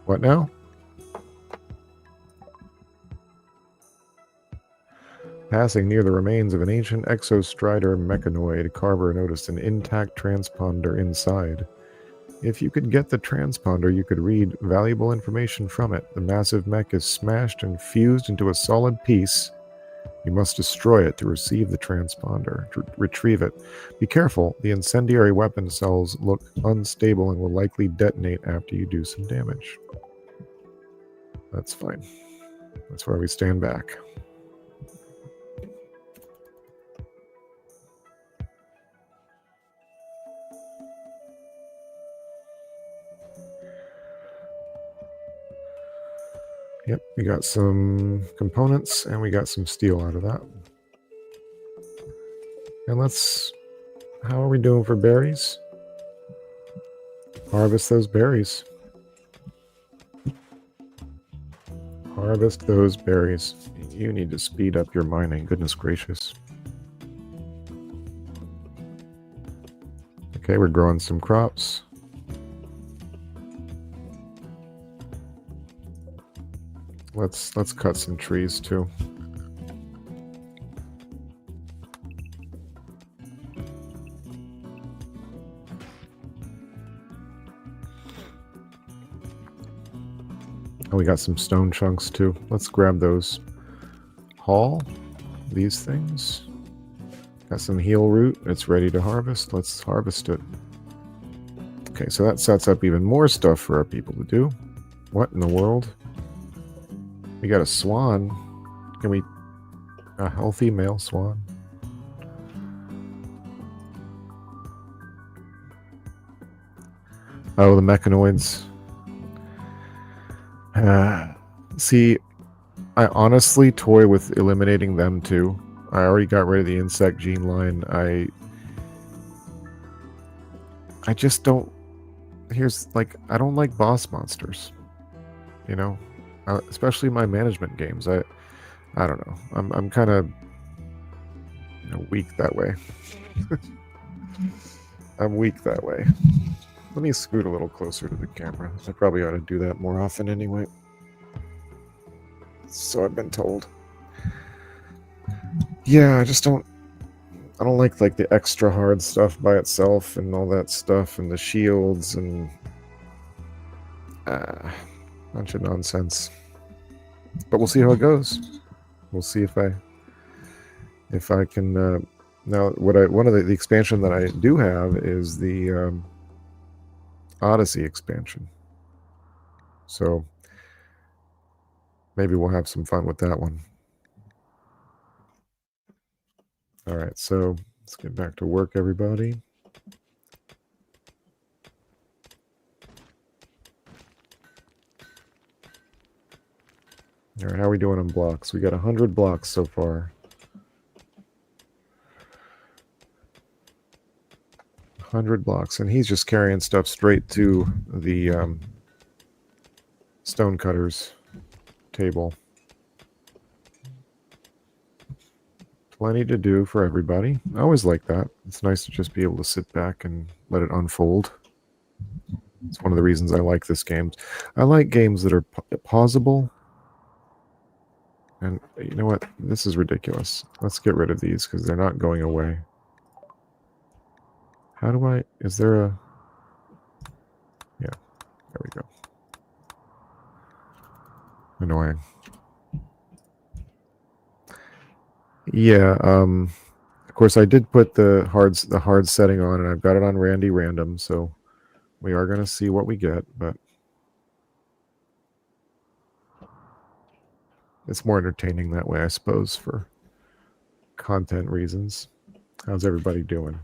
S1: What now? Passing near the remains of an ancient exostrider mechanoid, Carver noticed an intact transponder inside. If you could get the transponder, you could read valuable information from it. The massive mech is smashed and fused into a solid piece. You must destroy it to receive the transponder, to retrieve it. Be careful, the incendiary weapon cells look unstable and will likely detonate after you do some damage. That's fine. That's where we stand back. Yep, we got some components and we got some steel out of that. And how are we doing for berries? Harvest those berries. Harvest those berries. You need to speed up your mining, goodness gracious. Okay, we're growing some crops. Let's cut some trees too. Oh, we got some stone chunks too. Let's grab those. Haul these things. Got some heal root. It's ready to harvest. Let's harvest it. Okay, so that sets up even more stuff for our people to do. What in the world? We got a swan. Can we... A healthy male swan? Oh, the mechanoids. See, I honestly toy with eliminating them too. I already got rid of the insect gene line. I just don't... I don't like boss monsters. You know? Especially my management games. I don't know. I'm kind of weak that way. I'm weak that way. Let me scoot a little closer to the camera. I probably ought to do that more often anyway. So I've been told. Yeah, I don't like the extra hard stuff by itself and all that stuff and the shields and bunch of nonsense. But we'll see how it goes. We'll see if I can. Now, one of the expansion that I do have is the Odyssey expansion. So maybe we'll have some fun with that one. All right, so let's get back to work, everybody. All right, how are we doing on blocks? We got 100 blocks so far. 100 blocks, and he's just carrying stuff straight to the stonecutter's table. Plenty to do for everybody. I always like that. It's nice to just be able to sit back and let it unfold. It's one of the reasons I like this game. I like games that are pausable. And you know what? This is ridiculous. Let's get rid of these because they're not going away. How do I... Is there a... Yeah, there we go. Annoying. Yeah, of course I did put the hard setting on, and I've got it on Randy Random, so we are going to see what we get, but it's more entertaining that way, I suppose, for content reasons. How's everybody doing?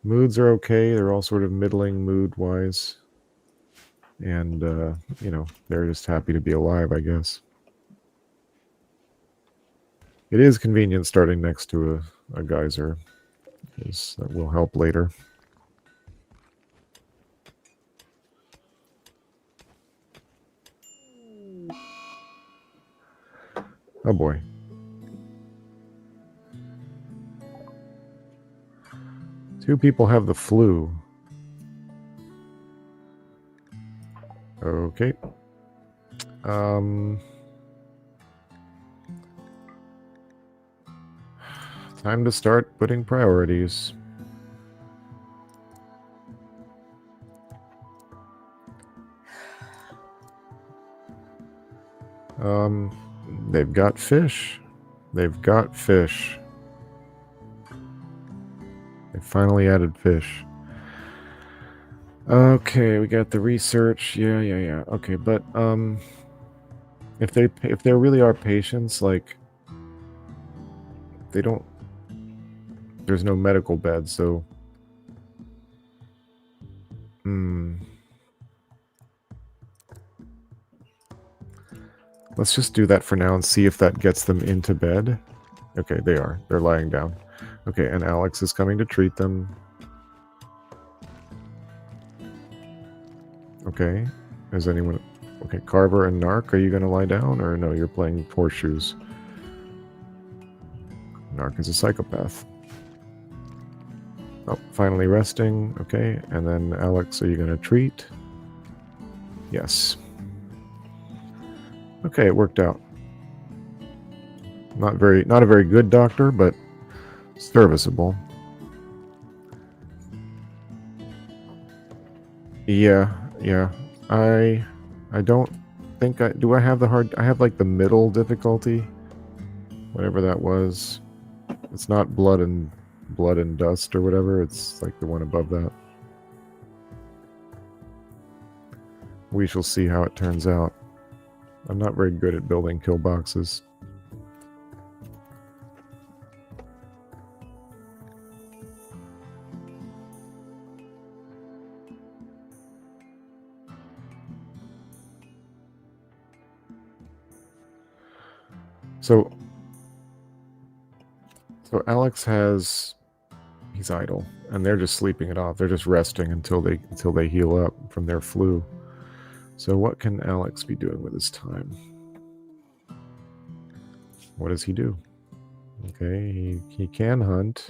S1: Moods are okay. They're all sort of middling mood-wise. And, they're just happy to be alive, I guess. It is convenient starting next to a geyser, because that will help later. Oh boy. Two people have the flu. Okay. Time to start putting priorities. They've got fish. They've got fish. They finally added fish. Okay, we got the research. Yeah. Okay, but if there really are patients, like they don't. There's no medical bed, so. Let's just do that for now and see if that gets them into bed. Okay, they are. They're lying down. Okay, and Alex is coming to treat them. Okay. Is anyone... Okay, Carver and Narc, are you going to lie down? Or no, you're playing horseshoes. Narc is a psychopath. Oh, finally resting. Okay, and then Alex, are you going to treat? Yes. Okay, it worked out. Not a very good doctor, but serviceable. Yeah. I don't think do I have the hard... I have like the middle difficulty. Whatever that was. It's not blood and dust or whatever. It's like the one above that. We shall see how it turns out. I'm not very good at building kill boxes. So Alex he's idle, and they're just sleeping it off. They're just resting until they heal up from their flu. So what can Alex be doing with his time? What does he do? Okay, he can hunt.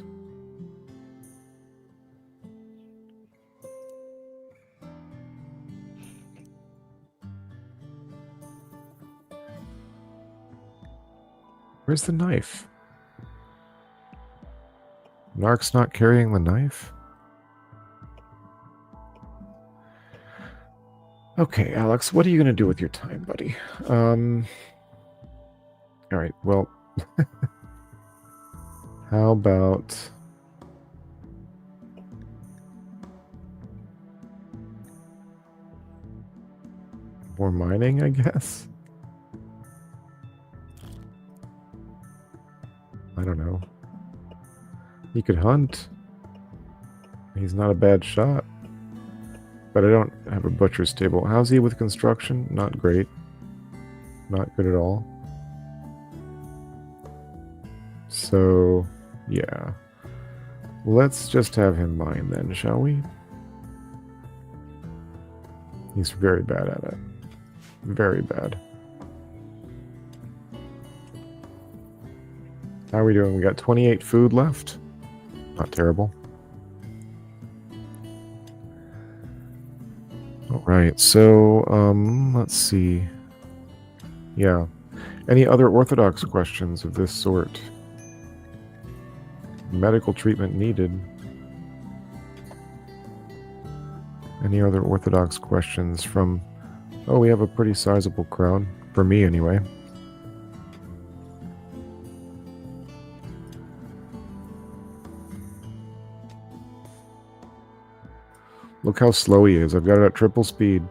S1: Where's the knife? Narc's not carrying the knife? Okay, Alex, what are you going to do with your time, buddy? All right, well, how about... more mining, I guess? I don't know. He could hunt. He's not a bad shot. But I don't have a butcher's table. How's he with construction? Not great. Not good at all. So, yeah. Let's just have him mine then, shall we? He's very bad at it. Very bad. How are we doing? We got 28 food left. Not terrible. All right, so let's see. Yeah. Any other Orthodox questions of this sort? Medical treatment needed. Any other Orthodox questions from... Oh, we have a pretty sizable crowd. For me, anyway. Look how slow he is. I've got it at triple speed.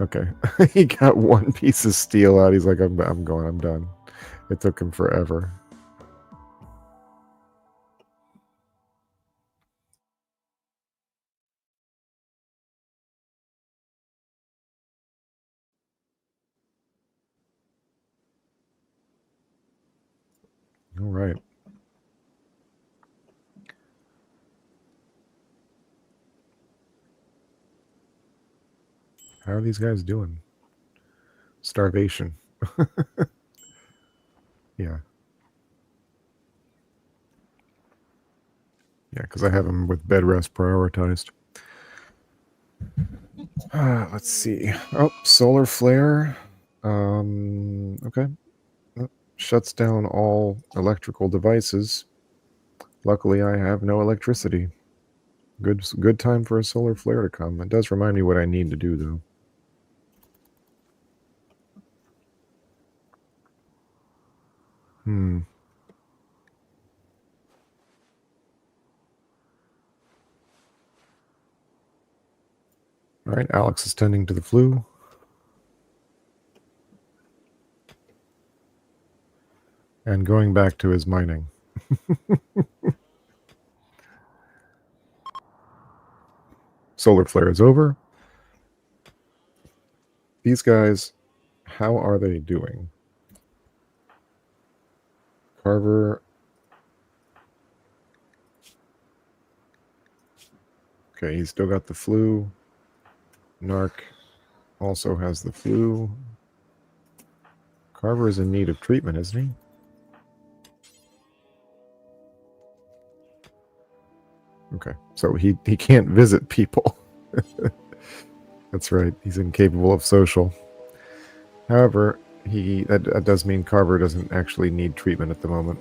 S1: Okay. He got one piece of steel out. He's like, I'm going. I'm done. It took him forever. All right. How are these guys doing? Starvation. Yeah. Yeah, because I have them with bed rest prioritized. Let's see. Oh, solar flare. Okay. Shuts down all electrical devices. Luckily, I have no electricity. Good time for a solar flare to come. It does remind me what I need to do, though. All right, Alex is tending to the flu. And going back to his mining. Solar flare is over. These guys, how are they doing? Carver. Okay, he's still got the flu. Narc also has the flu. Carver is in need of treatment, isn't he? Okay, so he can't visit people. That's right, he's incapable of social. However, that does mean Carver doesn't actually need treatment at the moment.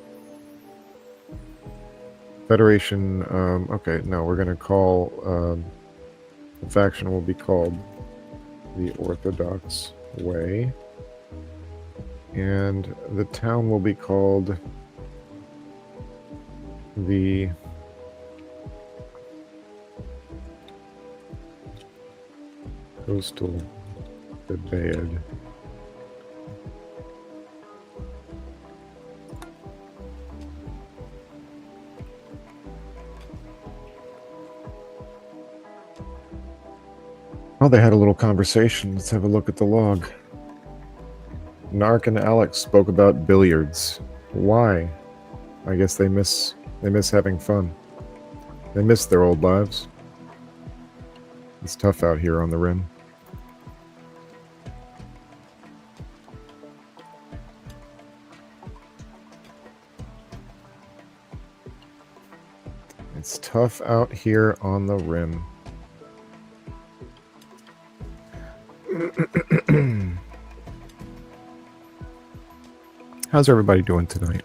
S1: Federation, okay, no, we're going to call, the faction will be called the Orthodox Way. And the town will be called the Coastal Debad. Oh, they had a little conversation. Let's have a look at the log. Narc and Alex spoke about billiards. Why? I guess they miss having fun. They miss their old lives. It's tough out here on the rim. It's tough out here on the rim. How's everybody doing tonight?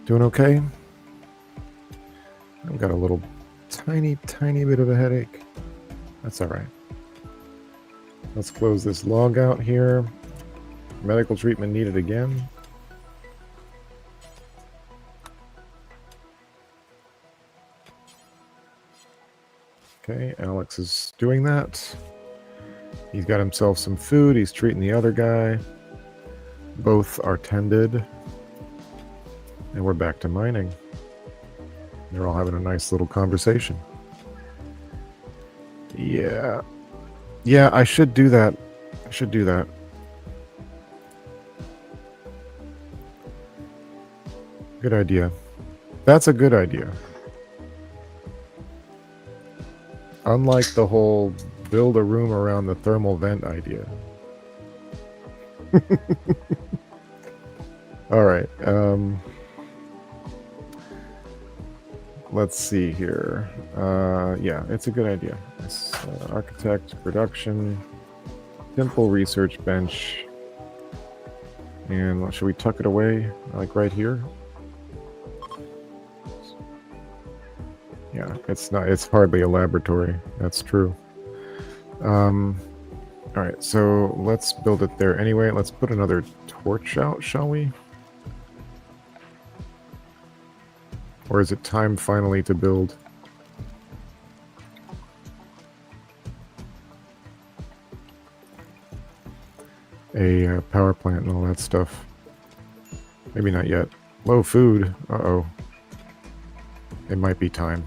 S1: Doing okay? I've got a little tiny bit of a headache. That's all right. Let's close this log out here. Medical treatment needed again. Okay, Alex is doing that. He's got himself some food. He's treating the other guy. Both are tended. And we're back to mining. They're all having a nice little conversation. Yeah. Yeah, I should do that. I should do that. Good idea. That's a good idea. Unlike the whole build a room around the thermal vent idea. All right. Let's see here. Yeah, it's a good idea. It's, architect, production, simple research bench. And should we tuck it away, like right here? Yeah, it's not. It's hardly a laboratory. That's true. All right, so let's build it there anyway. Let's put another torch out, shall we? Or is it time finally to build? A power plant and all that stuff. Maybe not yet. Low food. Uh-oh. It might be time.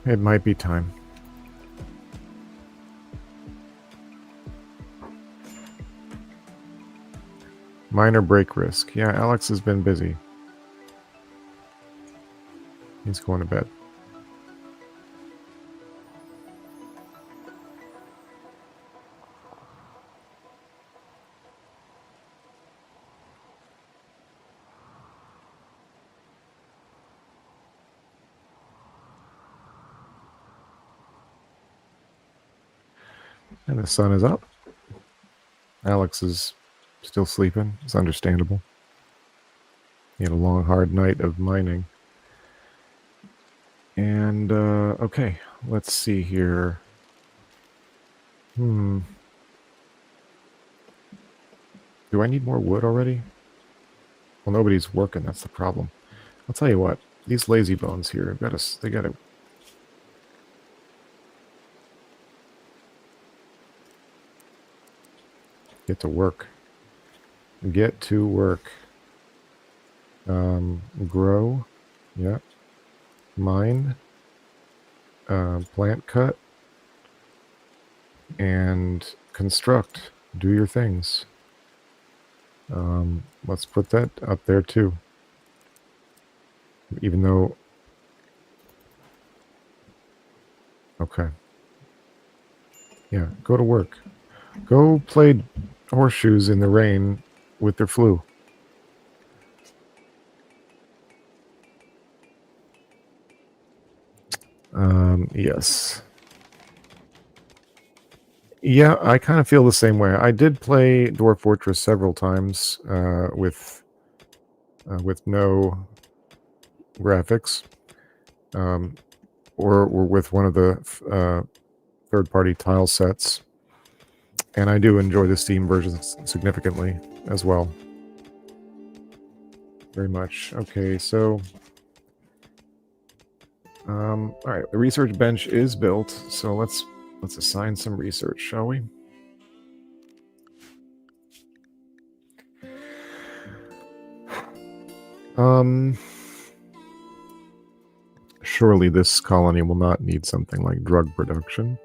S1: It might be time. Minor break risk. Yeah, Alex has been busy. He's going to bed. And the sun is up. Alex is still sleeping. It's understandable. He had a long, hard night of mining. And, okay, let's see here. Do I need more wood already? Well, nobody's working, that's the problem. I'll tell you what, these lazy bones here, they gotta get to work. Get to work. Grow. Yeah. Mine. Plant cut. And construct. Do your things. Let's put that up there too. Even though... Okay. Yeah, go to work. Go play horseshoes in the rain with their flu. Yes. Yeah, I kind of feel the same way. I did play Dwarf Fortress several times with no graphics, or with one of the third-party tile sets, and I do enjoy the Steam version significantly as well. Very much. Okay, so all right, the research bench is built, so let's assign some research, shall we? Surely this colony will not need something like drug production.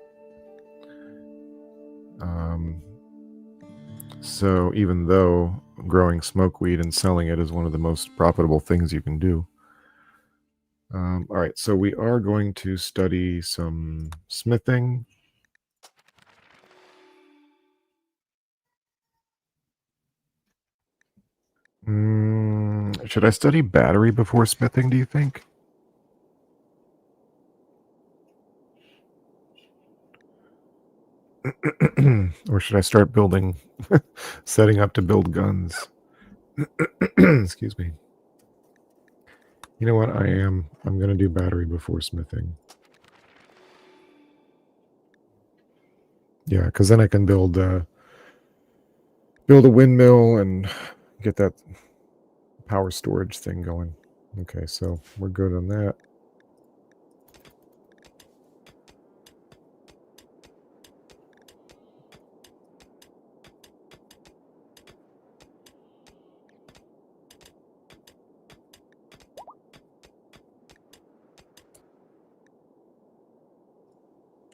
S1: So even though growing smokeweed and selling it is one of the most profitable things you can do. All right, so we are going to study some smithing. Should I study battery before smithing, do you think? Or should I start building, setting up to build guns? Excuse me. You know what? I'm going to do battery before smithing. Yeah, because then I can build a windmill and get that power storage thing going. Okay, so we're good on that.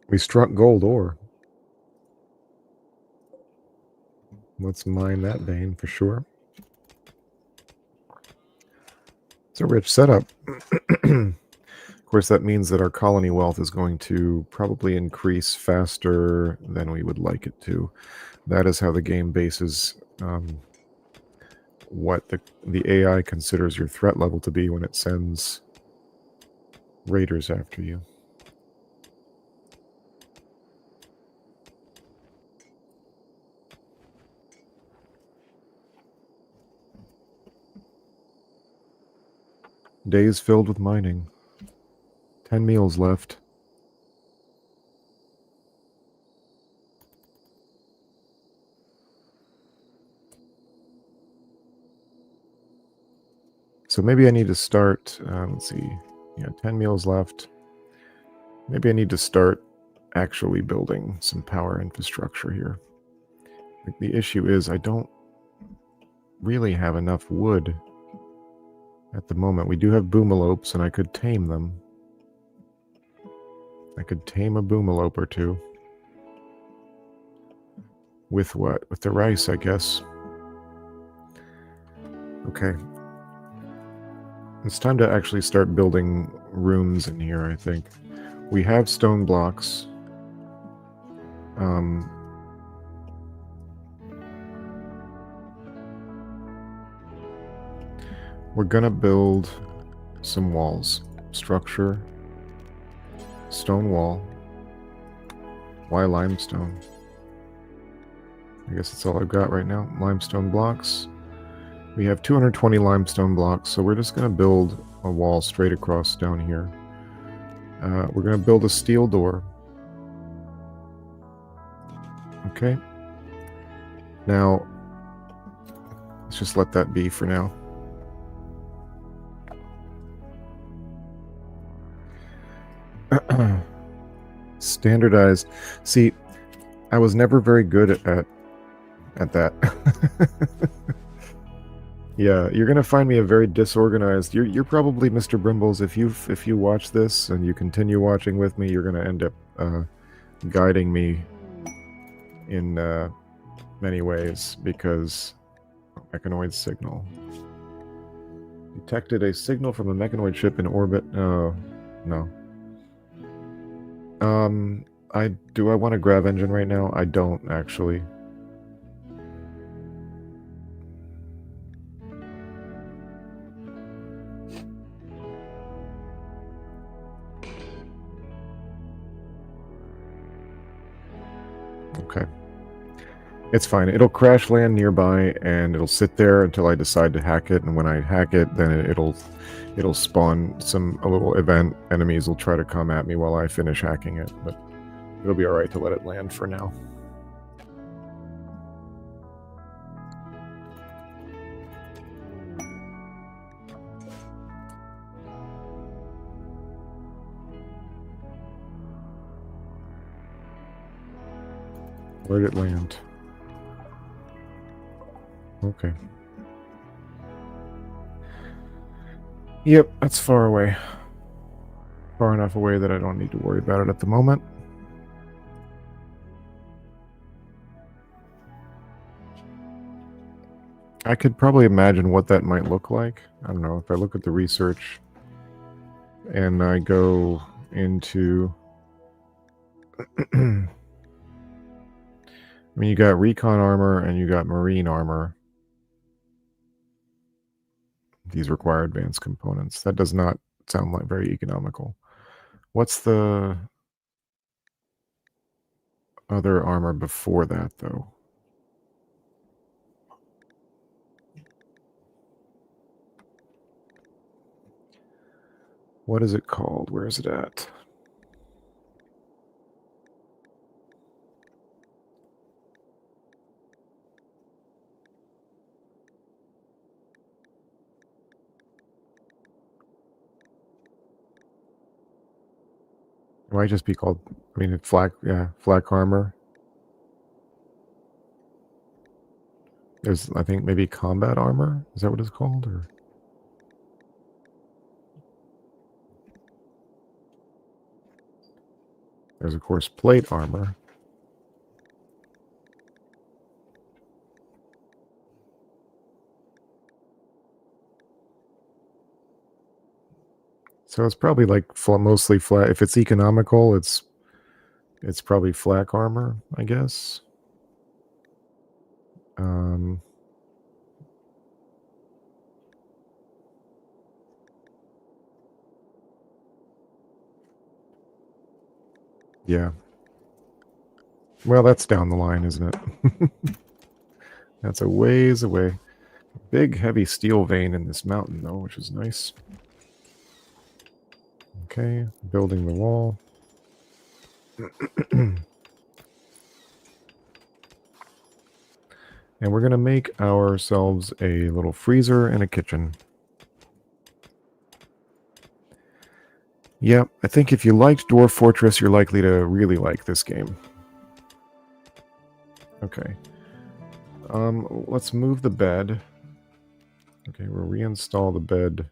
S1: We struck gold ore. Let's mine that vein for sure. It's a rich setup. Of course, that means that our colony wealth is going to probably increase faster than we would like it to. That is how the game bases what the AI considers your threat level to be when it sends raiders after you. Days filled with mining. 10 meals left. So maybe I need to start, let's see, yeah, 10 meals left. Maybe I need to start actually building some power infrastructure here. The issue is I don't really have enough wood at the moment. We do have boomalopes, and I could tame them. I could tame a boomalope or two. With what? With the rice, I guess. Okay. It's time to actually start building rooms in here, I think. We have stone blocks. We're gonna build some walls. Structure. Stone wall. Why limestone? I guess that's all I've got right now. Limestone blocks. We have 220 limestone blocks, so we're just going to build a wall straight across down here. We're going to build a steel door. Okay. Now, let's just let that be for now. Standardized. See, I was never very good at that. Yeah, you're gonna find me a very disorganized. You're probably Mr. Brimbles. If you watch this and you continue watching with me, you're gonna end up guiding me in many ways, because mechanoid signal. Detected a signal from a mechanoid ship in orbit. No. Do I want a grav engine right now? I don't actually. Okay. It's fine. It'll crash land nearby, and it'll sit there until I decide to hack it. And when I hack it, then it'll spawn a little event. Enemies will try to come at me while I finish hacking it, but it'll be all right to let it land for now. Where'd it land? Okay. Yep, that's far away. Far enough away that I don't need to worry about it at the moment. I could probably imagine what that might look like. I don't know, if I look at the research and I go into I mean, you got recon armor and you got marine armor. These require advanced components. That does not sound like very economical. What's the other armor before that, though? What is it called? Where is it at? It might just be called, I mean, flak armor. There's, I think, maybe combat armor. Is that what it's called? Or there's, of course, plate armor. So it's probably like mostly flat. If it's economical, it's probably flak armor, I guess. Yeah. Well, that's down the line, isn't it? That's a ways away. Big, heavy steel vein in this mountain, though, which is nice. Okay, building the wall. And we're going to make ourselves a little freezer and a kitchen. Yeah, I think if you liked Dwarf Fortress, you're likely to really like this game. Okay. Let's move the bed. Okay, we'll reinstall the bed.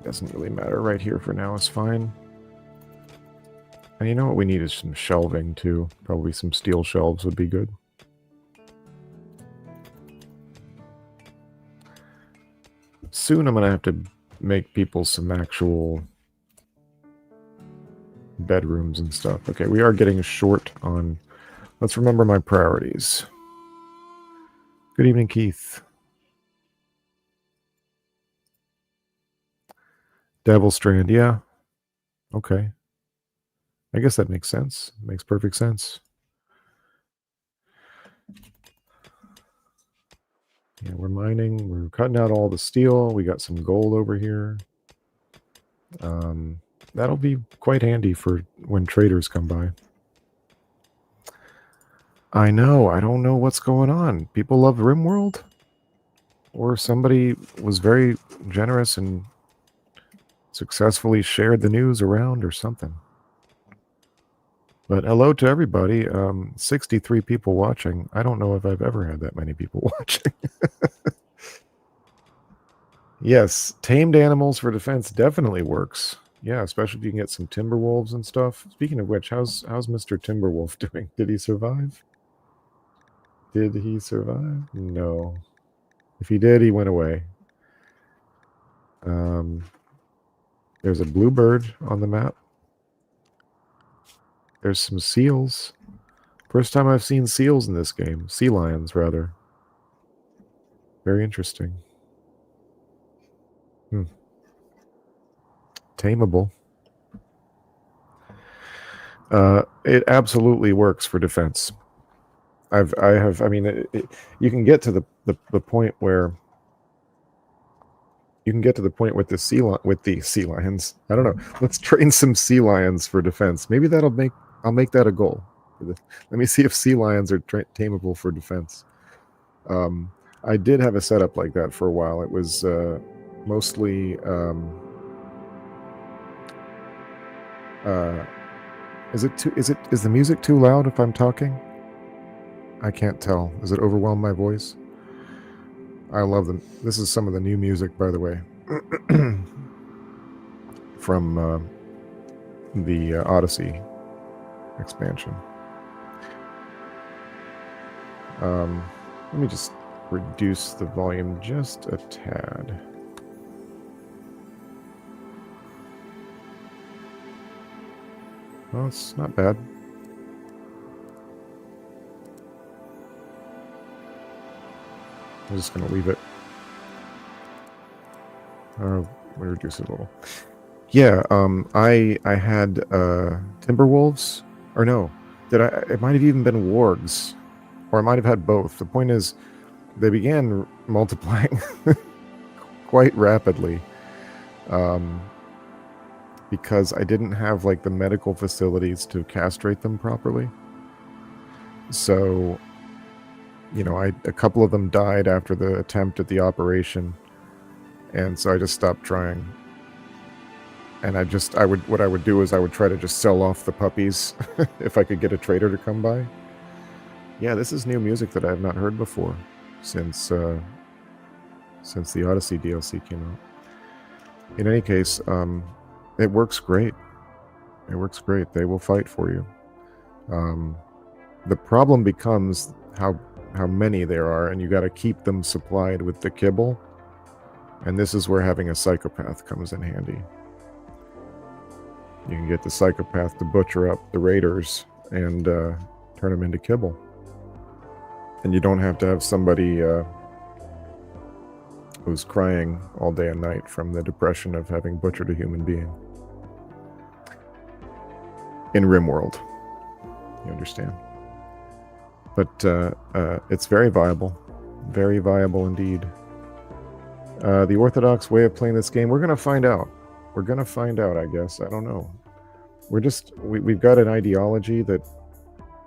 S1: Doesn't really matter. Right here for now is fine. And you know what we need is some shelving, too. Probably some steel shelves would be good. Soon I'm going to have to make people some actual bedrooms and stuff. Okay, we are getting short on... Let's remember my priorities. Good evening, Keith. Devil Strand, yeah. Okay. I guess that makes sense. Makes perfect sense. Yeah, we're mining. We're cutting out all the steel. We got some gold over here. That'll be quite handy for when traders come by. I know. I don't know what's going on. People love Rimworld? Or somebody was very generous and successfully shared the news around or something. But hello to everybody. 63 people watching. I don't know if I've ever had that many people watching. Yes, tamed animals for defense definitely works. Yeah, especially if you can get some timber wolves and stuff. Speaking of which, how's Mr. Timberwolf doing? Did he survive? Did he survive? No. If he did, he went away. There's a bluebird on the map. There's some seals. First time I've seen seals in this game. Sea lions, rather. Very interesting. Tameable. It absolutely works for defense. I mean, you can get to the point where you can get to the point with the sea lions. I don't know. Let's train some sea lions for defense. Maybe I'll make that a goal. Let me see if sea lions are tameable for defense. I did have a setup like that for a while. It was mostly is the music too loud if I'm talking? I can't tell. Does it overwhelm my voice? I love them. This is some of the new music, by the way, from the Odyssey expansion. Let me just reduce the volume just a tad. Well, it's not bad. I'm just going to leave it. Let me reduce it a little. Yeah, I had Timberwolves, or no, it might have even been Wargs, or I might have had both. The point is, they began multiplying quite rapidly, because I didn't have like the medical facilities to castrate them properly. So, you know, a couple of them died after the attempt at the operation, and so I just stopped trying. And what I would do is I would try to just sell off the puppies if I could get a trader to come by. Yeah, this is new music that I have not heard before since the Odyssey DLC came out. In any case, it works great. It works great. They will fight for you. The problem becomes how many there are, and you got to keep them supplied with the kibble. And this is where having a psychopath comes in handy. You can get the psychopath to butcher up the raiders and turn them into kibble. And you don't have to have somebody who's crying all day and night from the depression of having butchered a human being. In Rimworld, you understand. But it's very viable indeed. The Orthodox way of playing this game, we're going to find out. We're going to find out, I guess. I don't know. We've got an ideology that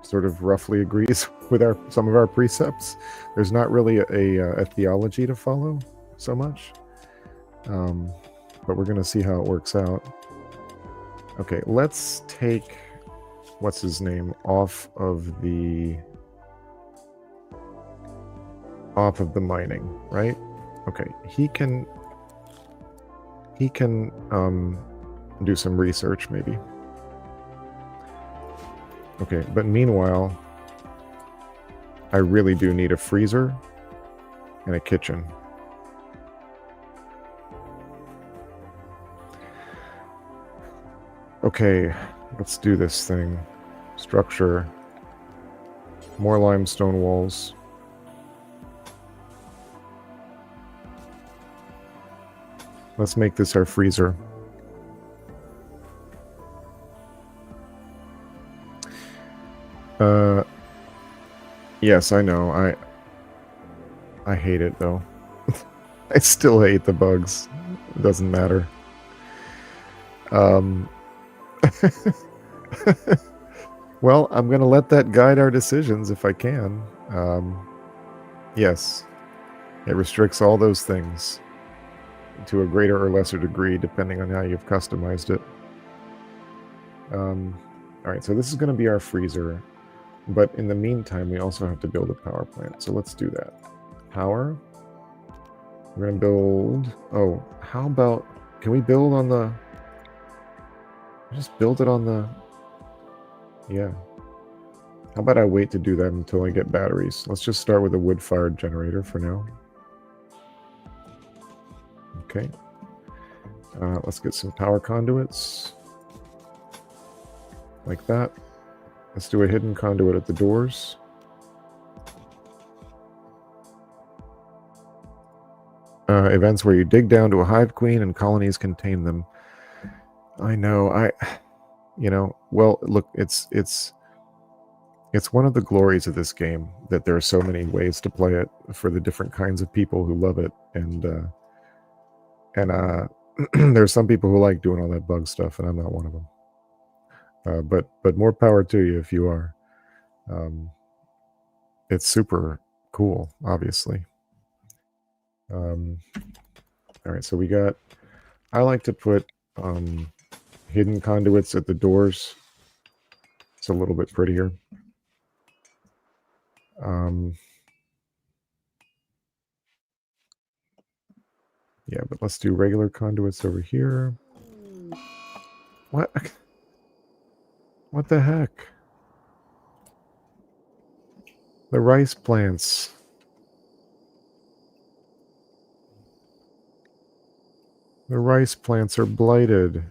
S1: sort of roughly agrees with some of our precepts. There's not really a theology to follow so much. But we're going to see how it works out. Okay, let's take what's his name off of the mining, right? Okay, he can do some research maybe. Okay, but meanwhile, I really do need a freezer and a kitchen. Okay, let's do this thing. Structure. More limestone walls. Let's make this our freezer. Yes, I know. I hate it though. I still hate the bugs. It doesn't matter. Well, I'm going to let that guide our decisions if I can. Yes, it restricts all those things to a greater or lesser degree, depending on how you've customized it. All right, so this is going to be our freezer. But in the meantime, we also have to build a power plant. So let's do that. Power. We're going to build... Oh, how about... Can we build on the... Just build it on the... Yeah. How about I wait to do that until I get batteries? Let's just start with a wood-fired generator for now. Okay. Let's get some power conduits. Like that. Let's do a hidden conduit at the doors. Events where you dig down to a hive queen and colonies contain them. I know, well, look, it's one of the glories of this game that there are so many ways to play it for the different kinds of people who love it, and there's some people who like doing all that bug stuff, and I'm not one of them. But more power to you if you are. It's super cool, obviously. All right, so we got... I like to put hidden conduits at the doors. It's a little bit prettier. Yeah, but let's do regular conduits over here. What? What the heck? The rice plants. The rice plants are blighted.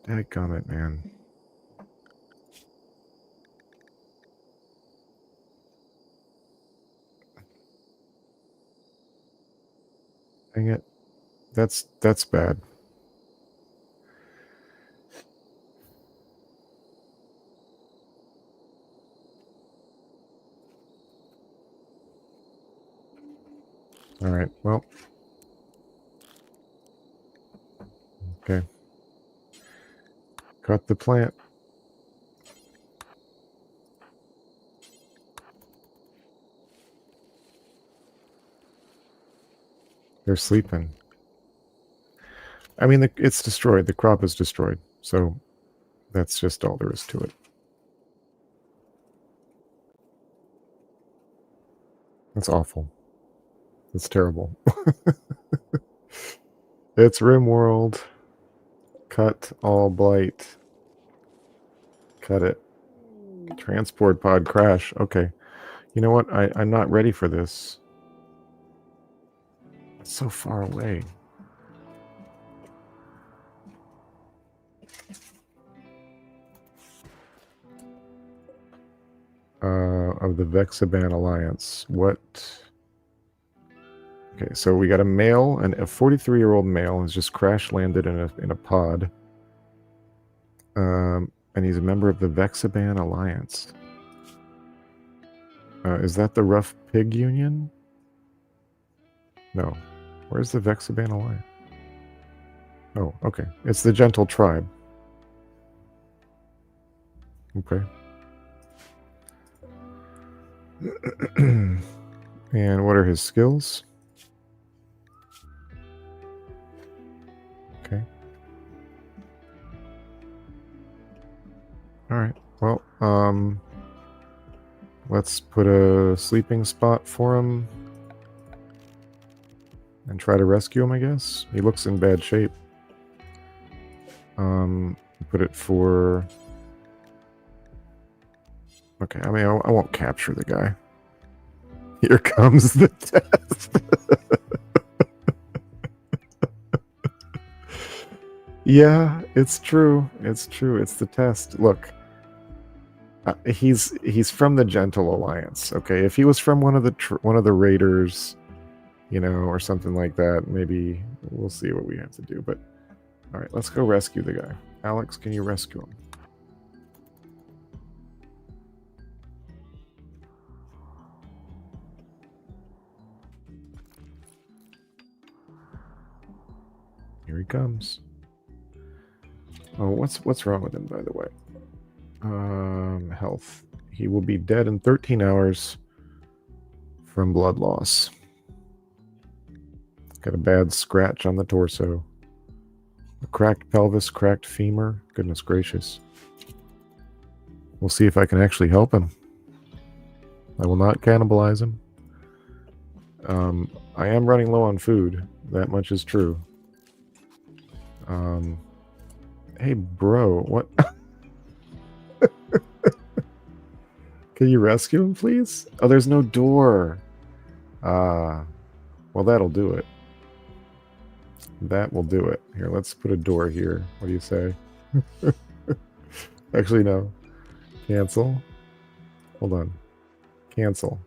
S1: Dadgummit, man. Dang it. That's bad. All right, well. Okay. Cut the plant. They're sleeping. I mean, it's destroyed. The crop is destroyed. So that's just all there is to it. That's awful. It's terrible. It's Rimworld. Cut all blight. Cut it. Transport pod crash. Okay. You know what? I'm not ready for this. It's so far away. Of the Vexaban Alliance. What? Okay, so we got a male, and a 43-year-old male has just crash landed in a pod. And he's a member of the Vexaban Alliance. Is that the Rough Pig Union? No. Where's the Vexaban Alliance? Oh, okay. It's the Gentle Tribe. Okay. And what are his skills? Okay. All right. Well, let's put a sleeping spot for him and try to rescue him, I guess. He looks in bad shape. Put it for... Okay, I mean, I won't capture the guy. Here comes the test. Yeah, it's true. It's true. It's the test. Look, he's from the Gentle Alliance. Okay, if he was from one of the raiders, you know, or something like that, maybe we'll see what we have to do. But all right, let's go rescue the guy. Alex, can you rescue him? Here he comes. Oh, what's wrong with him, by the way? Health. He will be dead in 13 hours from blood loss. Got a bad scratch on the torso. A cracked pelvis, cracked femur. Goodness gracious. We'll see if I can actually help him. I will not cannibalize him. I am running low on food. That much is true. Hey, bro, what? Can you rescue him, please? Oh, there's no door. Well, that'll do it. That will do it. Here, let's put a door here. What do you say? Actually, no. Cancel. Hold on. Cancel.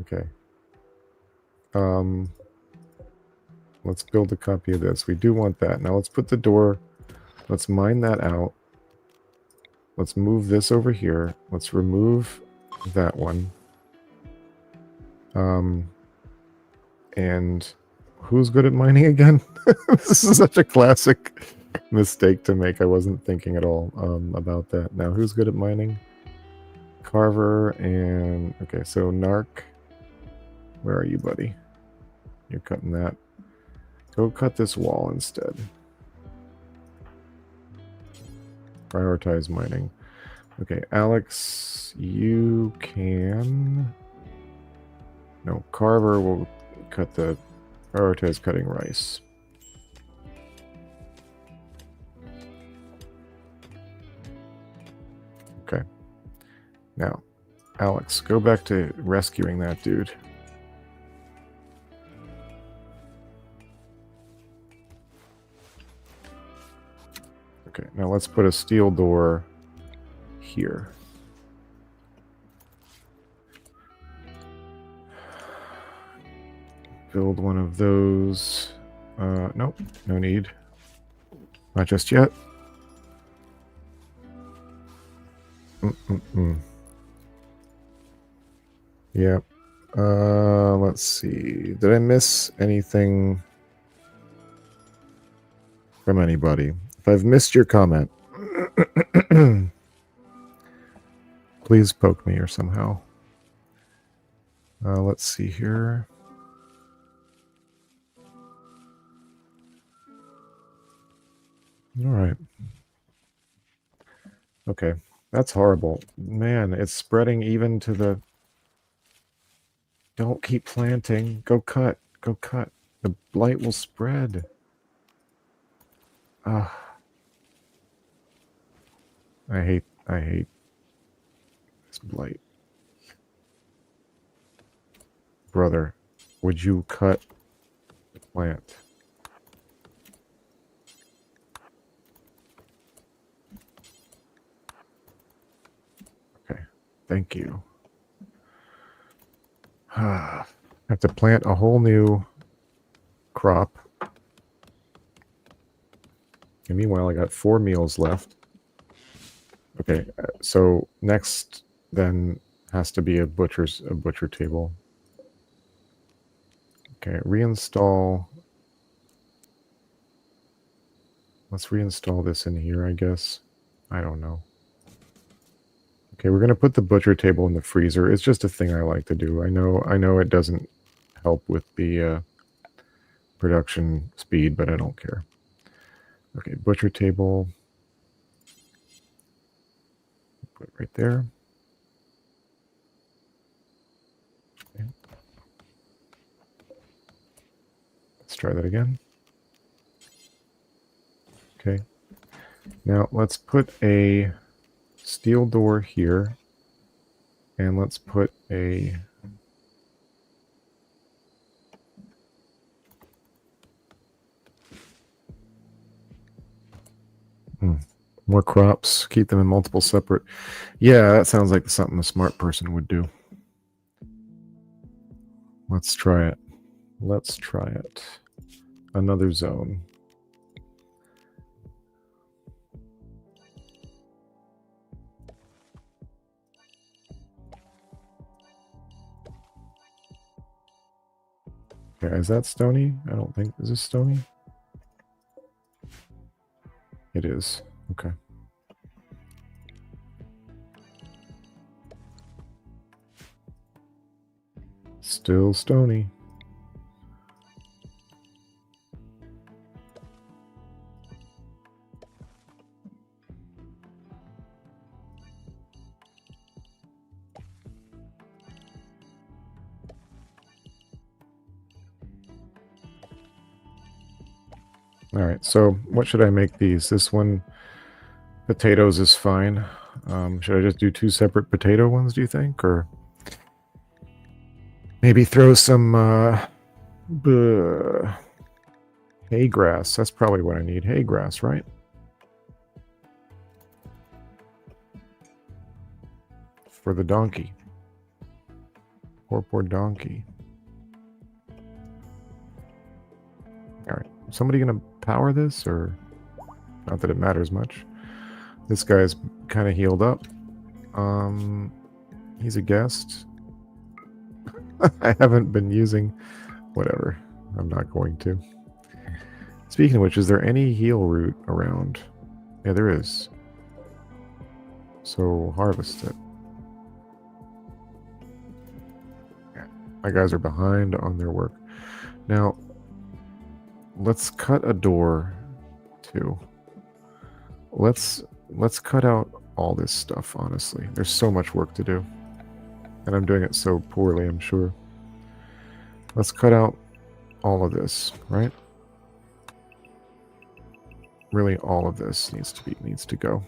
S1: Okay. Let's build a copy of this. We do want that. Now let's put the door. Let's mine that out. Let's move this over here. Let's remove that one. And who's good at mining again? This is such a classic mistake to make. I wasn't thinking at all about that. Now, who's good at mining? Carver and... Okay, so Narc. Where are you, buddy? You're cutting that. Go cut this wall instead. Prioritize mining. Okay, Alex, you can... No, Carver will cut the... Prioritize cutting rice. Okay. Now, Alex, go back to rescuing that dude. Now let's put a steel door here. Build one of those. Nope, no need. Not just yet. Yep. Let's see. Did I miss anything from anybody? If I've missed your comment, please poke me or somehow. Let's see here. All right. Okay. That's horrible. Man, it's spreading even to the... Don't keep planting. Go cut. Go cut. The blight will spread. I hate this blight. Brother, would you cut the plant? Okay, thank you. I have to plant a whole new crop. And meanwhile, I got 4 meals left. Okay, so next then has to be a butcher table. Okay, reinstall. Let's reinstall this in here, I guess. I don't know. Okay, we're going to put the butcher table in the freezer. It's just a thing I like to do. I know it doesn't help with the production speed, but I don't care. Okay, butcher table. Put it right there. Okay. Let's try that again. Okay. Now let's put a steel door here. And let's put a... more crops. Keep them in multiple separate... Yeah, that sounds like something a smart person would do. Let's try it. Let's try it. Another zone. Okay, is that stony? I don't think... Is this stony? It is. Okay. Still stony. All right, so what should I make these? This one, potatoes is fine. Should I just do 2 separate potato ones, do you think? Or maybe throw some hay grass. That's probably what I need. Hay grass, right? For the donkey. Poor donkey. All right. Somebody gonna power this, or not that it matters much? This guy's kind of healed up. He's a guest. I haven't been using... Whatever. I'm not going to. Speaking of which, is there any heal root around? Yeah, there is. So harvest it. Yeah, my guys are behind on their work. Now, let's cut a door too. Let's cut out all this stuff, honestly. There's so much work to do. And I'm doing it so poorly, I'm sure. Let's cut out all of this, right? Really, all of this needs to go.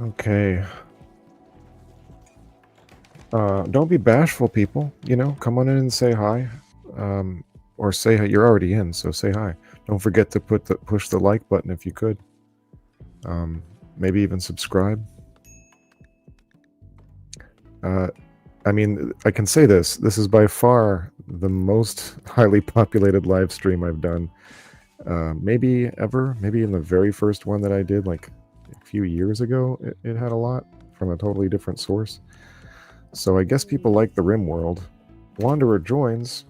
S1: Okay. Don't be bashful, people. You know, come on in and say hi. or say hi. You're already in, so say hi. Don't forget to push the like button if you could. Maybe even subscribe. I mean, I can say this. This is by far the most highly populated live stream I've done. Maybe ever. Maybe in the very first one that I did, like a few years ago, it had a lot from a totally different source. So I guess people like the Rimworld. Wanderer joins.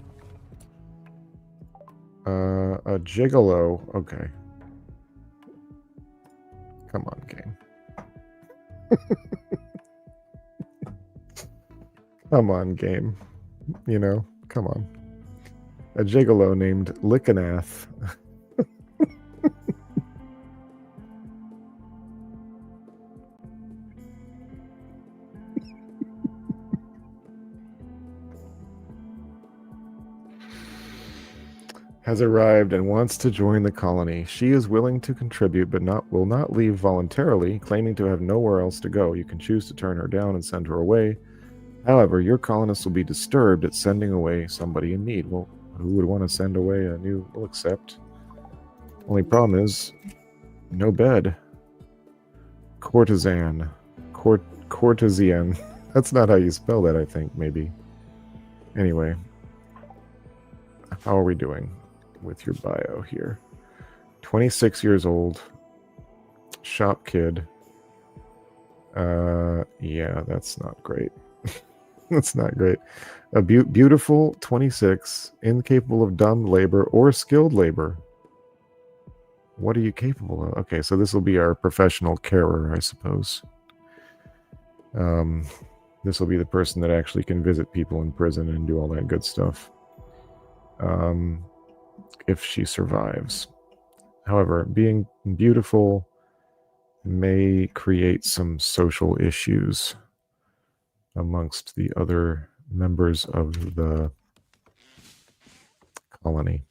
S1: A gigolo. Okay. Come on, game. Come on, game. You know, come on. A gigolo named Lickanath. Has arrived and wants to join the colony. She is willing to contribute, but will not leave voluntarily, claiming to have nowhere else to go. You can choose to turn her down and send her away. However, your colonists will be disturbed at sending away somebody in need. Well, who would want to send away a new? We'll accept. Only problem is, no bed. Courtesan. Courtesan. That's not how you spell that, I think, maybe. Anyway. How are we doing with your bio here? 26 years old. Shop kid. Yeah, that's not great. That's not great. A beautiful 26, incapable of dumb labor or skilled labor. What are you capable of? Okay, so this will be our professional carer, I suppose. This will be the person that actually can visit people in prison and do all that good stuff. If she survives. However, being beautiful may create some social issues amongst the other members of the colony.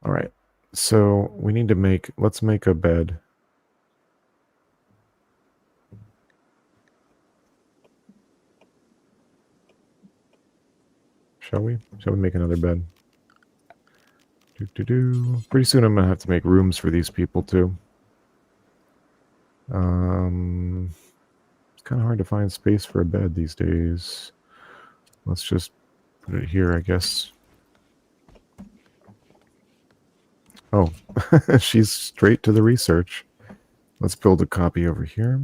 S1: All right, so we need to let's make a bed. Shall we make another bed? Pretty soon I'm gonna have to make rooms for these people too. It's kind of hard to find space for a bed these days. Let's just put it here, I guess. Oh, she's straight to the research. Let's build a copy over here.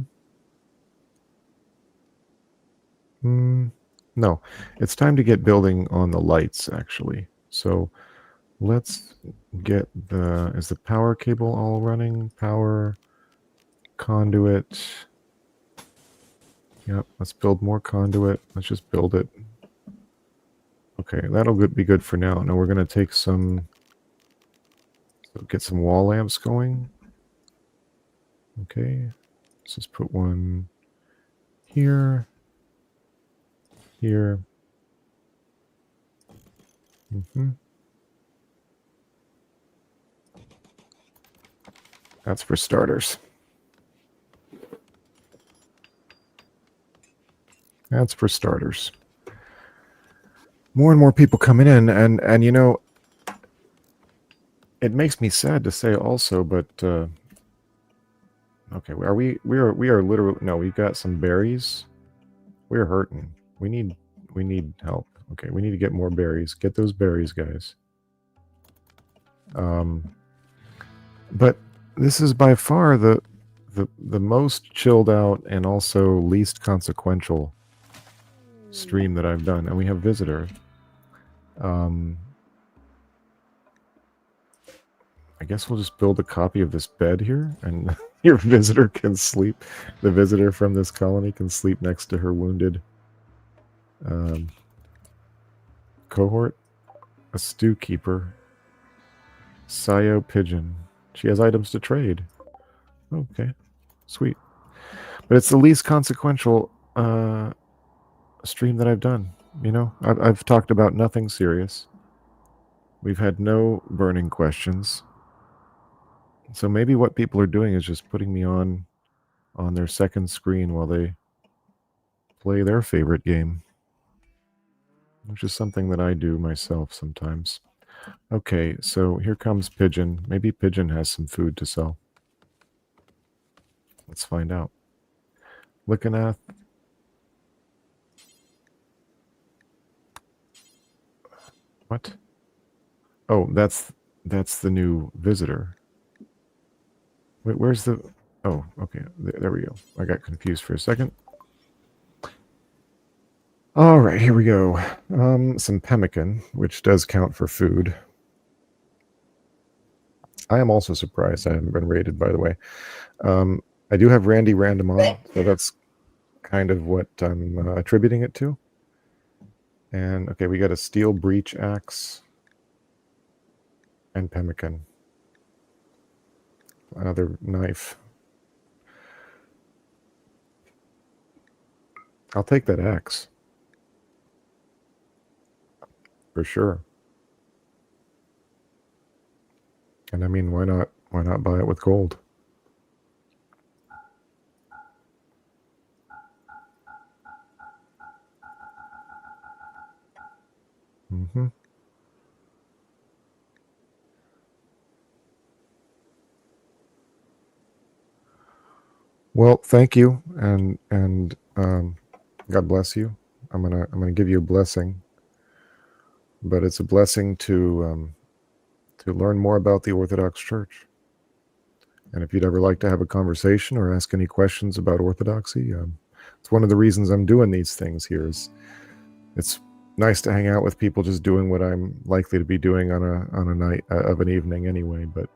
S1: No, it's time to get building on the lights, actually. So let's get is the power cable all running? Power, conduit. Yep, let's build more conduit. Let's just build it. Okay, that'll be good for now. Now we're going to take get some wall lamps going. Okay, let's just put one here, here. That's for starters. That's for starters. More and more people coming in, and you know, it makes me sad to say also, but okay, we are literally no. We've got some berries. We're hurting. We need help. Okay, we need to get more berries. Get those berries, guys. But this is by far the most chilled out and also least consequential stream that I've done, and we have visitor. I guess we'll just build a copy of this bed here, and your visitor can sleep. The visitor from this colony can sleep next to her wounded cohort. A stew keeper. Sayo pigeon. She has items to trade. Okay, sweet. But it's the least consequential stream that I've done. You know, I've talked about nothing serious. We've had no burning questions. So maybe what people are doing is just putting me on their second screen while they play their favorite game. which is something that I do myself sometimes. Okay, so here comes Pigeon. Maybe Pigeon has some food to sell. Let's find out. Lickenath. What? Oh, that's the new visitor. Wait, where's the... Oh, okay. There we go. I got confused for a second. All right, here we go. Some pemmican, which does count for food. I am also surprised I haven't been raided, by the way. I do have Randy Random on, so that's kind of what I'm attributing it to. And okay, we got a steel breach axe and pemmican. Another knife. I'll take that axe. For sure. And I mean, why not buy it with gold? Mm-hmm. Well, thank you, and God bless you. I'm gonna give you a blessing, but it's a blessing to learn more about the Orthodox Church. And if you'd ever like to have a conversation or ask any questions about Orthodoxy, it's one of the reasons I'm doing these things here. It's nice to hang out with people just doing what I'm likely to be doing on a night of an evening anyway. But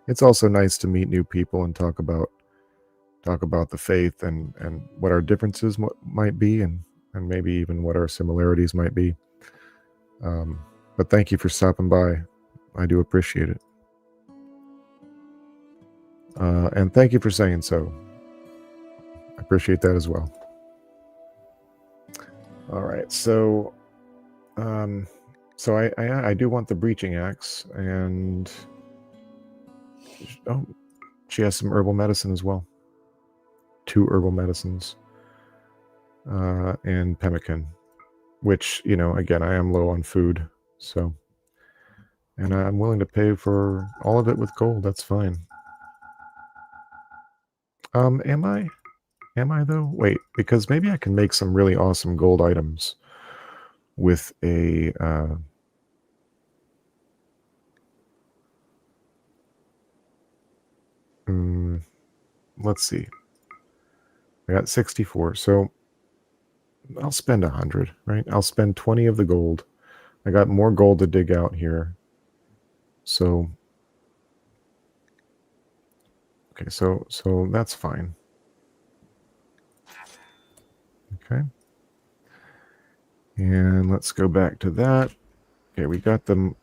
S1: it's also nice to meet new people and talk about the faith and what our differences might be, and maybe even what our similarities might be. But thank you for stopping by. I do appreciate it. And thank you for saying so. I appreciate that as well. All right, so I do want the breaching axe, and oh, she has some herbal medicine as well. 2 herbal medicines, and pemmican, which, you know, again, I am low on food, so, and I'm willing to pay for all of it with gold. That's fine. Am I? Am I though? Wait, because maybe I can make some really awesome gold items with a let's see. I got 64, so I'll spend 100, right? I'll spend 20 of the gold. I got more gold to dig out here. So okay, so that's fine. Okay. And let's go back to that. Okay, we got the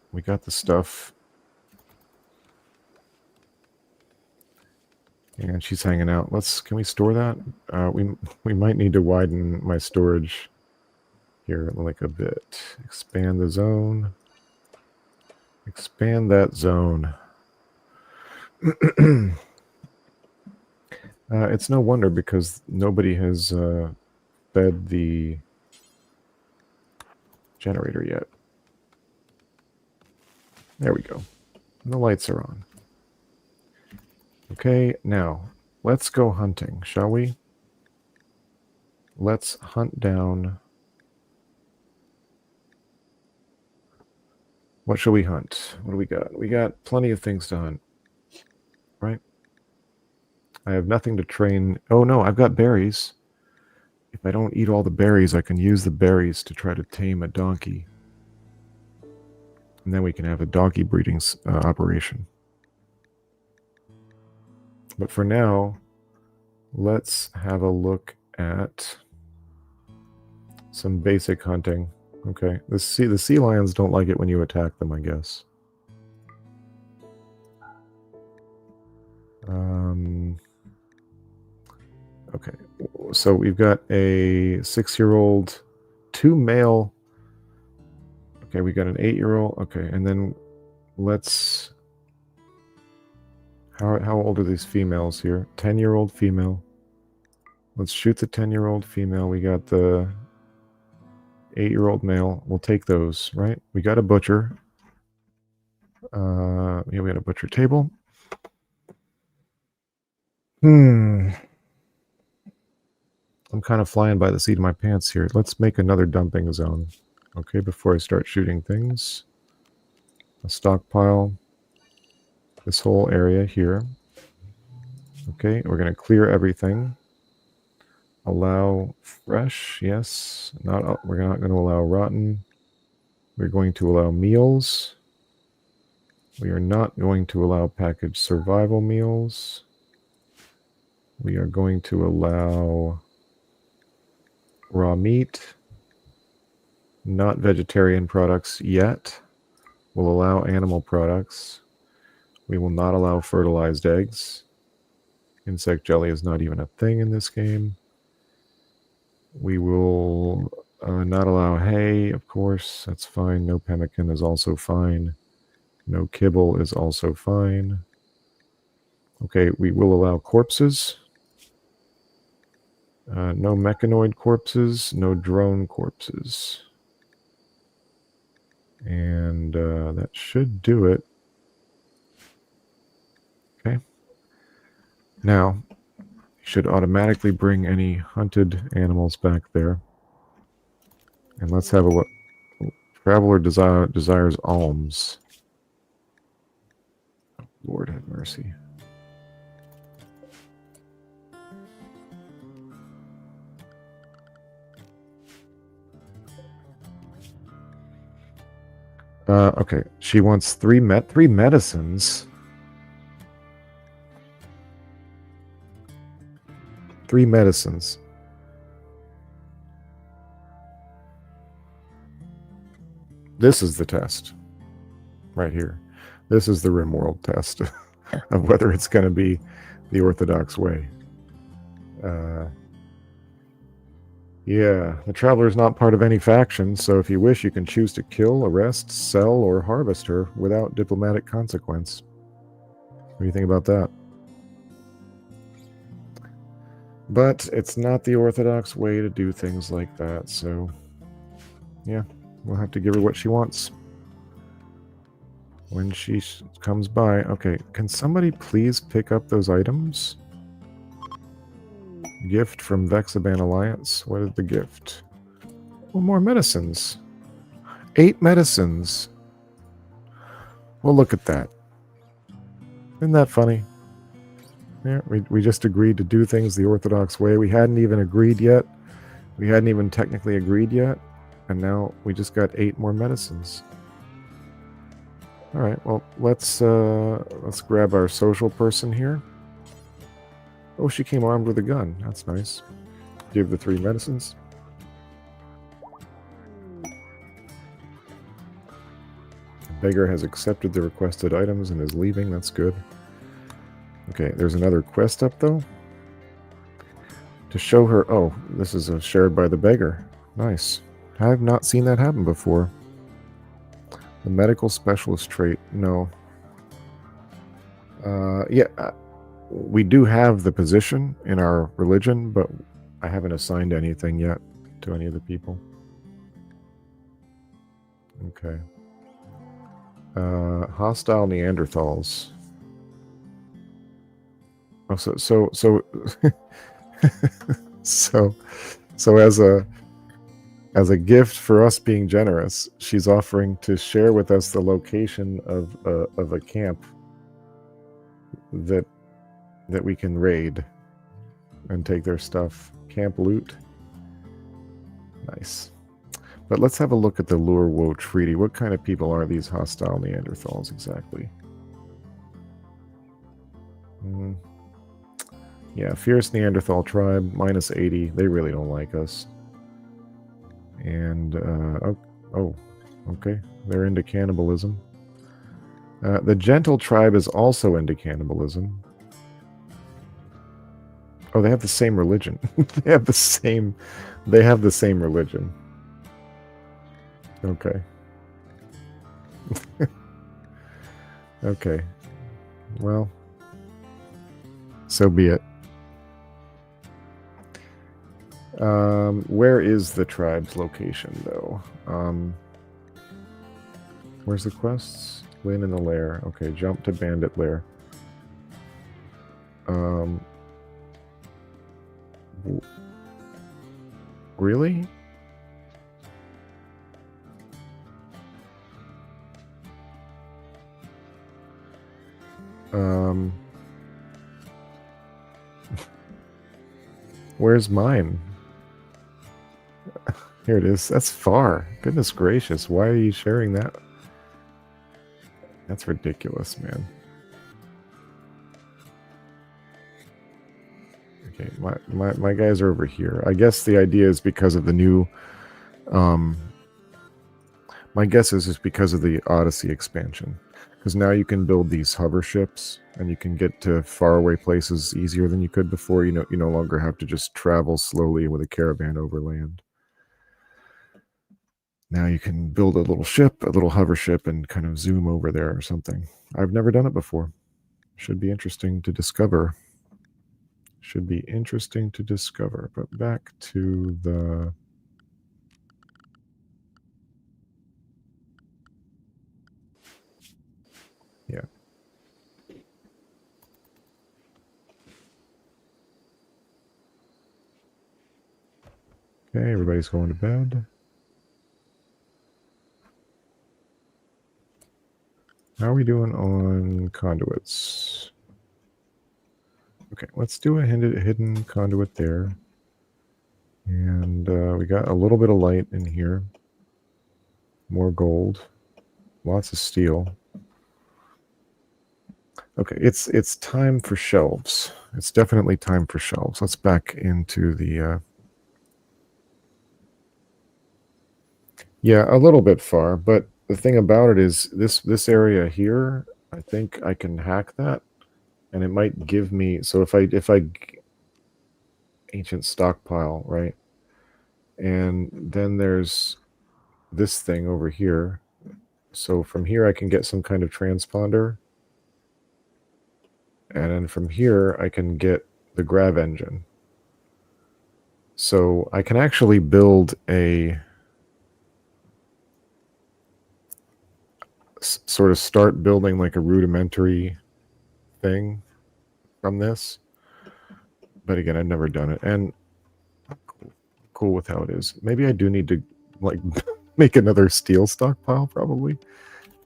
S1: stuff. And she's hanging out. Can we store that? We might need to widen my storage here like a bit. Expand the zone. Expand that zone. It's no wonder, because nobody has fed the generator yet. There we go. And the lights are on. Okay, now let's go hunting, shall we? Let's hunt down. What shall we hunt? What do we got? We got plenty of things to hunt, right? I have nothing to train. Oh no, I've got berries. If I don't eat all the berries, I can use the berries to try to tame a donkey. And then we can have a donkey breeding operation. But for now, let's have a look at some basic hunting. Okay, the sea lions don't like it when you attack them, I guess. Okay, so we've got a 6-year-old, 2 male. Okay, we got an 8-year-old. Okay, and then let's... How old are these females here? 10-year-old female. Let's shoot the 10-year-old female. We got the 8-year-old male. We'll take those, right? We got a butcher. Yeah, we got a butcher table. I'm kind of flying by the seat of my pants here. Let's make another dumping zone. Okay, before I start shooting things. A stockpile. This whole area here. Okay, we're going to clear everything. Allow fresh, yes. We're not going to allow rotten. We're going to allow meals. We are not going to allow packaged survival meals. We are going to allow raw meat. Not vegetarian products yet. We'll allow animal products. We will not allow fertilized eggs. Insect jelly is not even a thing in this game. We will not allow hay, of course. That's fine. No pemmican is also fine. No kibble is also fine. Okay, we will allow corpses. No mechanoid corpses. No drone corpses. And that should do it. Okay. Now, you should automatically bring any hunted animals back there. And let's have a look. Traveler desires alms. Lord have mercy. Okay, she wants three medicines. 3 medicines. This is the test. Right here. This is the Rimworld test of whether it's going to be the Orthodox way. Yeah, the Traveler is not part of any faction, so if you wish, you can choose to kill, arrest, sell, or harvest her without diplomatic consequence. What do you think about that? But it's not the Orthodox way to do things like that, so yeah, we'll have to give her what she wants when she comes by. Okay, can somebody please pick up those items? Gift from Vexaban Alliance. What is the gift? Well, more medicines. 8 medicines. Well, look at that. Isn't that funny? Yeah, we just agreed to do things the Orthodox way. We hadn't even agreed yet. We hadn't even technically agreed yet. And now we just got 8 more medicines. All right, well, let's grab our social person here. Oh, she came armed with a gun. That's nice. Give the 3 medicines. The beggar has accepted the requested items and is leaving. That's good. Okay, there's another quest up, though. To show her... Oh, this is shared by the beggar. Nice. I have not seen that happen before. The medical specialist trait. No. Yeah, we do have the position in our religion, but I haven't assigned anything yet to any of the people. Okay. Hostile Neanderthals. Oh, so as a gift for us being generous, she's offering to share with us the location of a camp that we can raid and take their stuff. Camp loot. Nice. But let's have a look at the Lurwo Treaty. What kind of people are these hostile Neanderthals exactly? Yeah, fierce Neanderthal tribe, minus 80. They really don't like us. And, oh, okay. They're into cannibalism. The gentle tribe is also into cannibalism. Oh, they have the same religion. They have the same religion. Okay. Okay. Well, so be it. Where is the tribe's location, though? Where's the quests? Lynn in the lair. Okay, jump to bandit lair. Really? Where's mine? Here it is. That's far. Goodness gracious. Why are you sharing that? That's ridiculous, man. Okay, my guys are over here. I guess the idea is because of the new... my guess is because of the Odyssey expansion. Because now you can build these hover ships, and you can get to faraway places easier than you could before. You no longer have to just travel slowly with a caravan over land. Now you can build a little ship, a little hover ship, and kind of zoom over there or something. I've never done it before. Should be interesting to discover. Should be interesting to discover. But back to the... Yeah. Okay, everybody's going to bed. How are we doing on conduits? Okay, let's do a hidden conduit there. And we got a little bit of light in here. More gold. Lots of steel. Okay, it's time for shelves. It's definitely time for shelves. Let's back into the... Yeah, a little bit far, but the thing about it is this area here, I think I can hack that, and it might give me... So if I ancient stockpile, right? And then there's this thing over here. So from here I can get some kind of transponder. And then from here I can get the grav engine. So I can actually build a... sort of start building like a rudimentary thing from this. But again, I've never done it. And cool with how it is. Maybe I do need to like make another steel stockpile, probably.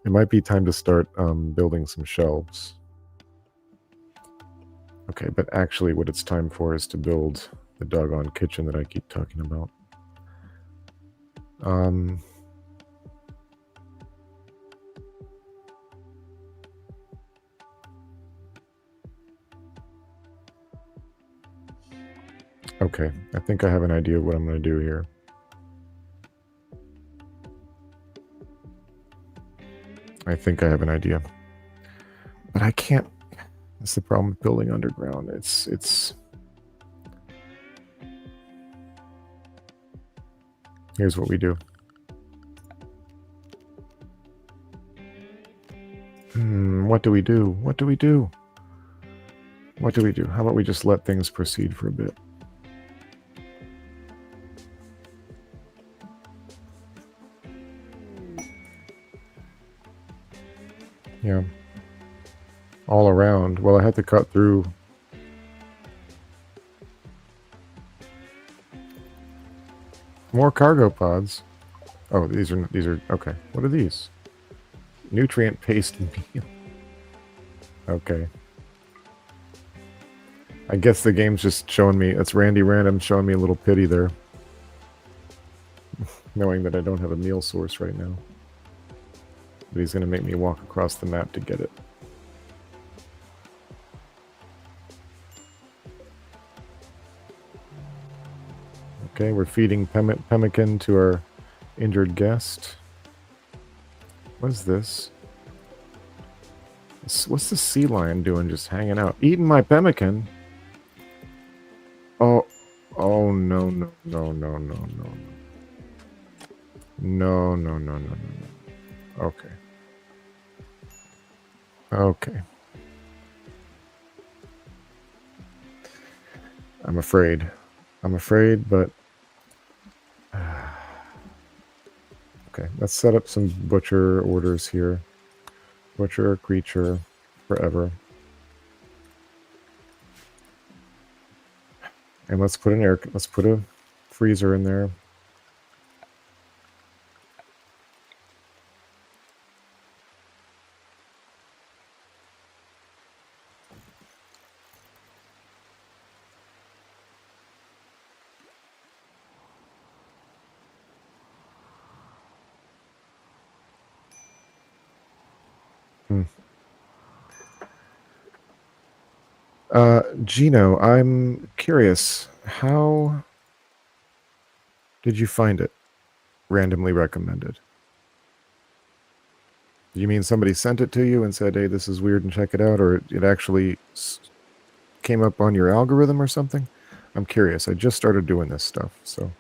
S1: It might be time to start building some shelves. Okay, but actually what it's time for is to build the doggone kitchen that I keep talking about. Okay, I think I have an idea of what I'm going to do here. I think I have an idea. But I can't... That's the problem with building underground. It's... Here's what we do. What do we do? What do we do? What do we do? How about we just let things proceed for a bit? Yeah. All around. Well, I had to cut through. More cargo pods. Oh, these are okay. What are these? Nutrient paste meal. Okay. I guess the game's just showing me... It's Randy Random showing me a little pity there. Knowing that I don't have a meal source right now. But he's going to make me walk across the map to get it. Okay, we're feeding pemmican to our injured guest. What is this? What's the sea lion doing just hanging out? Eating my pemmican? Oh, oh no, no, no, no, no, no. No, no, no, no, no, no. Okay. Okay. I'm afraid. I'm afraid, but Okay, let's set up some butcher orders here. Butcher a creature forever. And let's put a freezer in there. Gino, I'm curious, how did you find it? Randomly recommended. Do you mean somebody sent it to you and said, hey, this is weird and check it out, or it actually came up on your algorithm or something? I'm curious. I just started doing this stuff, so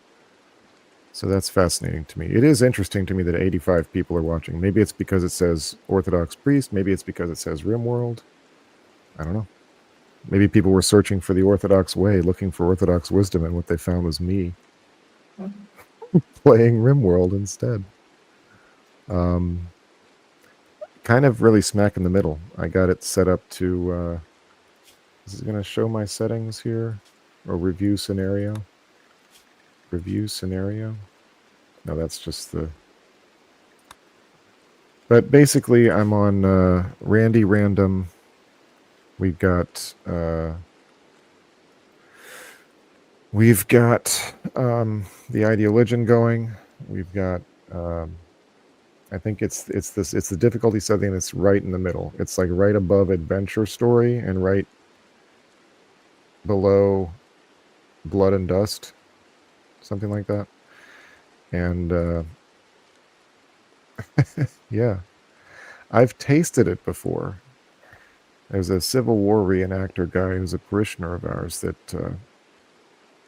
S1: that's fascinating to me. It is interesting to me that 85 people are watching. Maybe it's because it says Orthodox priest. Maybe it's because it says Rimworld. I don't know. Maybe people were searching for the Orthodox way, looking for Orthodox wisdom, and what they found was me playing Rimworld instead. Kind of really smack in the middle. I got it set up to... is it going to show my settings here? Or review scenario? Review scenario? No, that's just the... But basically, I'm on Randy Random. We've got the Ideologian going. We've got I think it's the difficulty setting that's right in the middle. It's like right above Adventure Story and right below Blood and Dust, something like that. And yeah, I've tasted it before. There's a Civil War reenactor guy who's a parishioner of ours that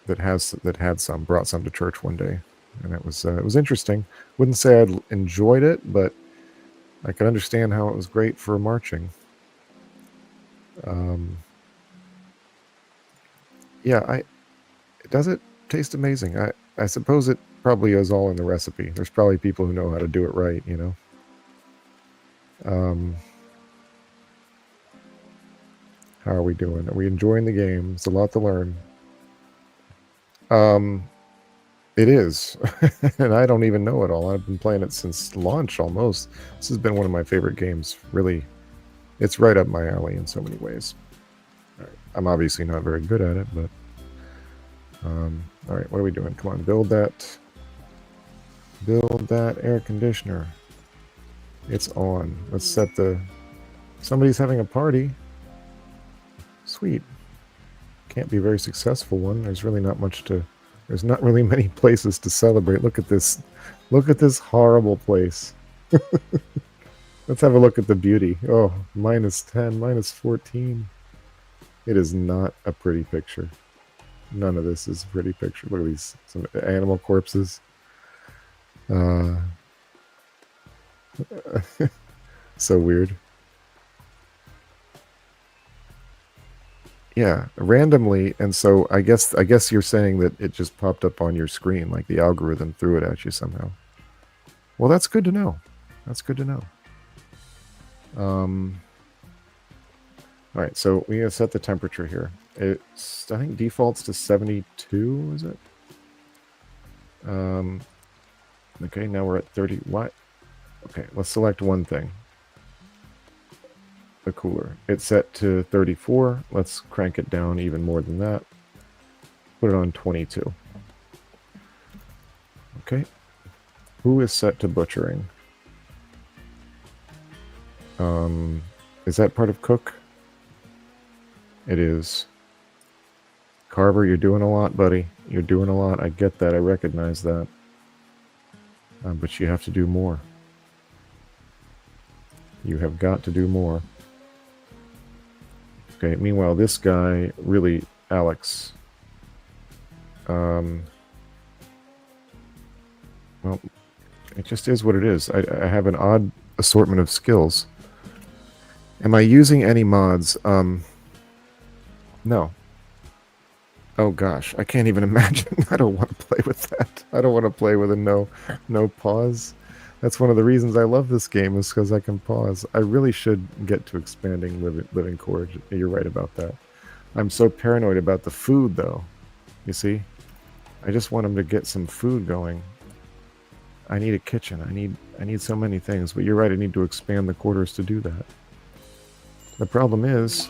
S1: brought some to church one day, and it was interesting. Wouldn't say I'd enjoyed it, but I could understand how it was great for marching. Yeah, does it taste amazing? I suppose it probably is all in the recipe. There's probably people who know how to do it right, you know. How are we doing? Are we enjoying the game? It's a lot to learn. It is. And I don't even know it all. I've been playing it since launch almost. This has been one of my favorite games. Really, it's right up my alley in so many ways. I'm obviously not very good at it, but all right, what are we doing? Come on, build that air conditioner. It's on. Let's set the... Somebody's having a party. Sweet. Can't be a very successful one. There's really not much to... There's not really many places to celebrate. Look at this. Look at this horrible place. Let's have a look at the beauty. Oh, -10, -14. It is not a pretty picture. None of this is a pretty picture. Look at these, some animal corpses. So weird. Yeah, randomly, and so I guess you're saying that it just popped up on your screen, like the algorithm threw it at you somehow. Well, that's good to know. That's good to know. All right, so we gotta set the temperature here. It's, I think, defaults to 72, is it? Okay, now we're at 30. What? Okay, let's select one thing. The cooler. It's set to 34. Let's crank it down even more than that. Put it on 22. Okay. Who is set to butchering? Is that part of cook? It is. Carver, you're doing a lot, buddy. You're doing a lot. I get that. I recognize that. But you have to do more. You have got to do more. Okay, meanwhile, this guy, really, Alex. Well, it just is what it is. I have an odd assortment of skills. Am I using any mods? No. Oh gosh, I can't even imagine. I don't want to play with that. I don't want to play with a no pause. That's one of the reasons I love this game, is because I can pause. I really should get to expanding living core. You're right about that. I'm so paranoid about the food, though. You see, I just want him to get some food going. I need a kitchen. I need so many things. But you're right. I need to expand the quarters to do that. The problem is,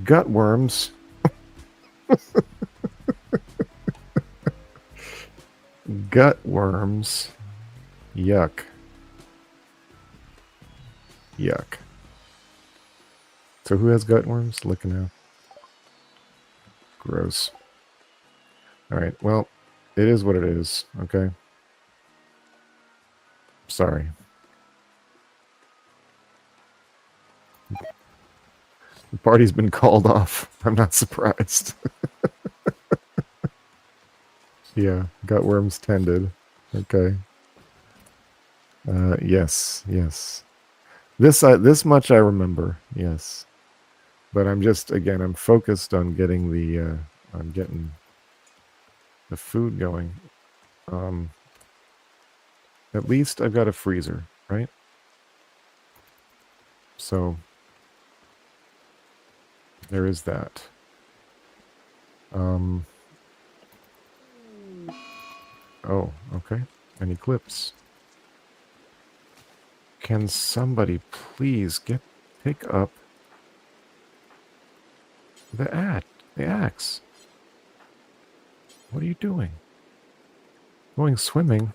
S1: gut worms. Gut worms. Yuck. Yuck. So who has gut worms? Look now. Gross. Alright, well, it is what it is, okay? Sorry. The party's been called off. I'm not surprised. Yeah, gut worms tended. Okay. Yes, yes. This much I remember, yes. But I'm just, again, I'm focused on getting the food going. At least I've got a freezer, right? So there is that. Oh, okay. Any clips? Can somebody please pick up the axe? What are you doing? Going swimming?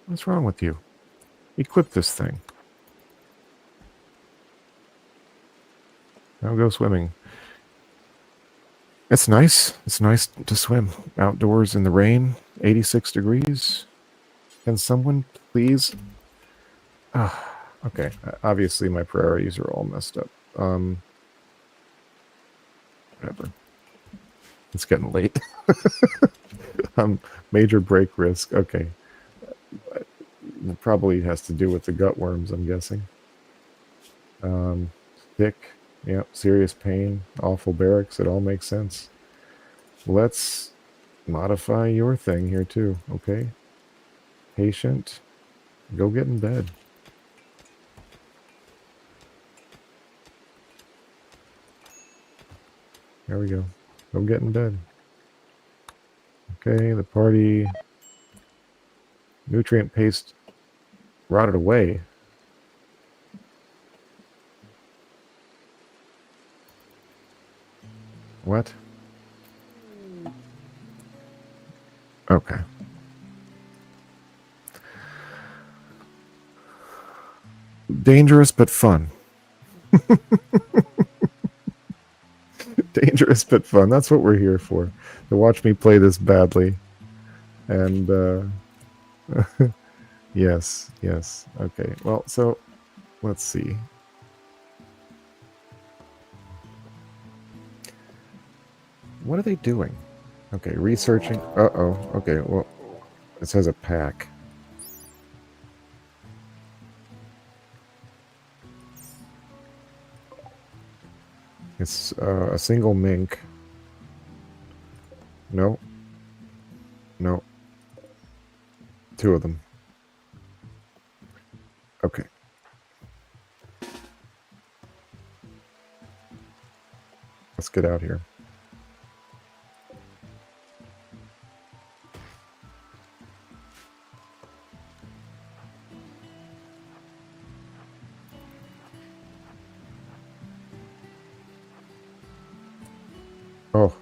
S1: What's wrong with you? Equip this thing. Now go swimming. It's nice. It's nice to swim outdoors in the rain. 86 degrees. Can someone please... okay. Obviously, my priorities are all messed up. Whatever. It's getting late. Major break risk. Okay. It probably has to do with the gut worms, I'm guessing. Thick. Yep. Serious pain. Awful barracks. It all makes sense. Let's modify your thing here too. Okay. Patient. Go get in bed. There we go. Go get in bed. Okay, the party. Nutrient paste rotted away. What? Okay. Dangerous but fun. Dangerous but fun. That's what we're here for. To watch me play this badly. And, yes, yes. Okay, well, so, let's see. What are they doing? Okay, researching. Uh-oh. Okay, well, it says a pack. It's a single mink. No. No. Two of them. Okay. Let's get out here. Oh.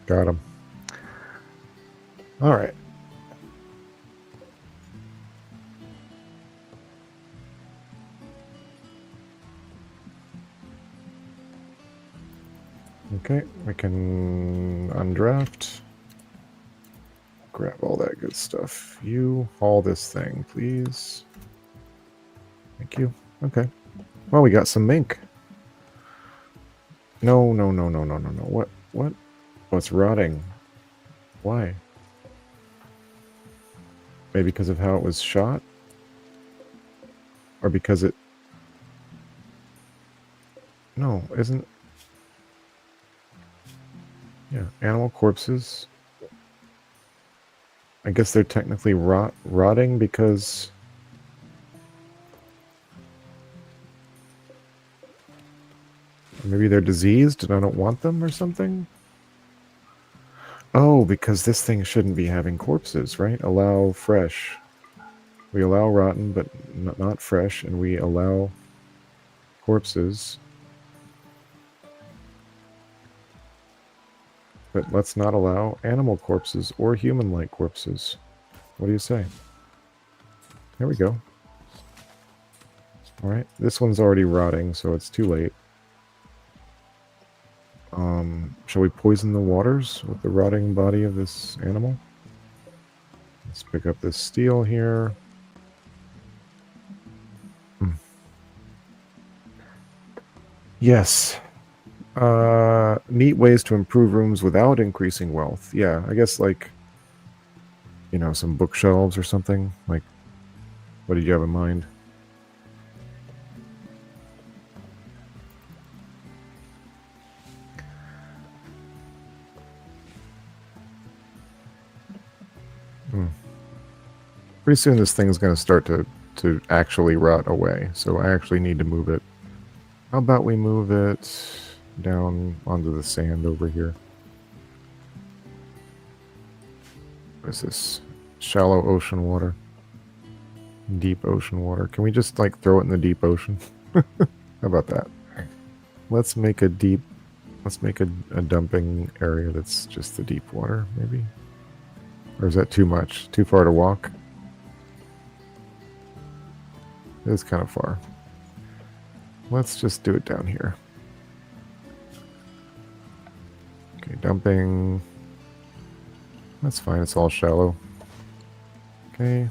S1: Got him. All right. Okay, we can undraft. Grab all that good stuff. You haul this thing, please. Thank you. Okay. Well, we got some mink. No, no, no, no, no, no, no. What? What? Oh, it's rotting. Why? Maybe because of how it was shot? Or because it... No, isn't... Yeah, animal corpses. I guess they're technically rotting because... Maybe they're diseased and I don't want them or something? Oh, because this thing shouldn't be having corpses, right? Allow fresh. We allow rotten, but not fresh, and we allow corpses. But let's not allow animal corpses or human-like corpses. What do you say? There we go. Alright, this one's already rotting, so it's too late. Shall we poison the waters with the rotting body of this animal? Let's pick up this steel here. Yes. Neat ways to improve rooms without increasing wealth. Yeah, I guess like, you know, some bookshelves or something. Like, what did you have in mind? Pretty soon this thing's going to start to actually rot away, so I actually need to move it. How about we move it down onto the sand over here? What is this? Shallow ocean water. Deep ocean water. Can we just, like, throw it in the deep ocean? How about that? Let's make a dumping area that's just the deep water, maybe? Or is that too much? Too far to walk? It's kind of far. Let's just do it down here. Okay, dumping. That's fine, it's all shallow. Okay,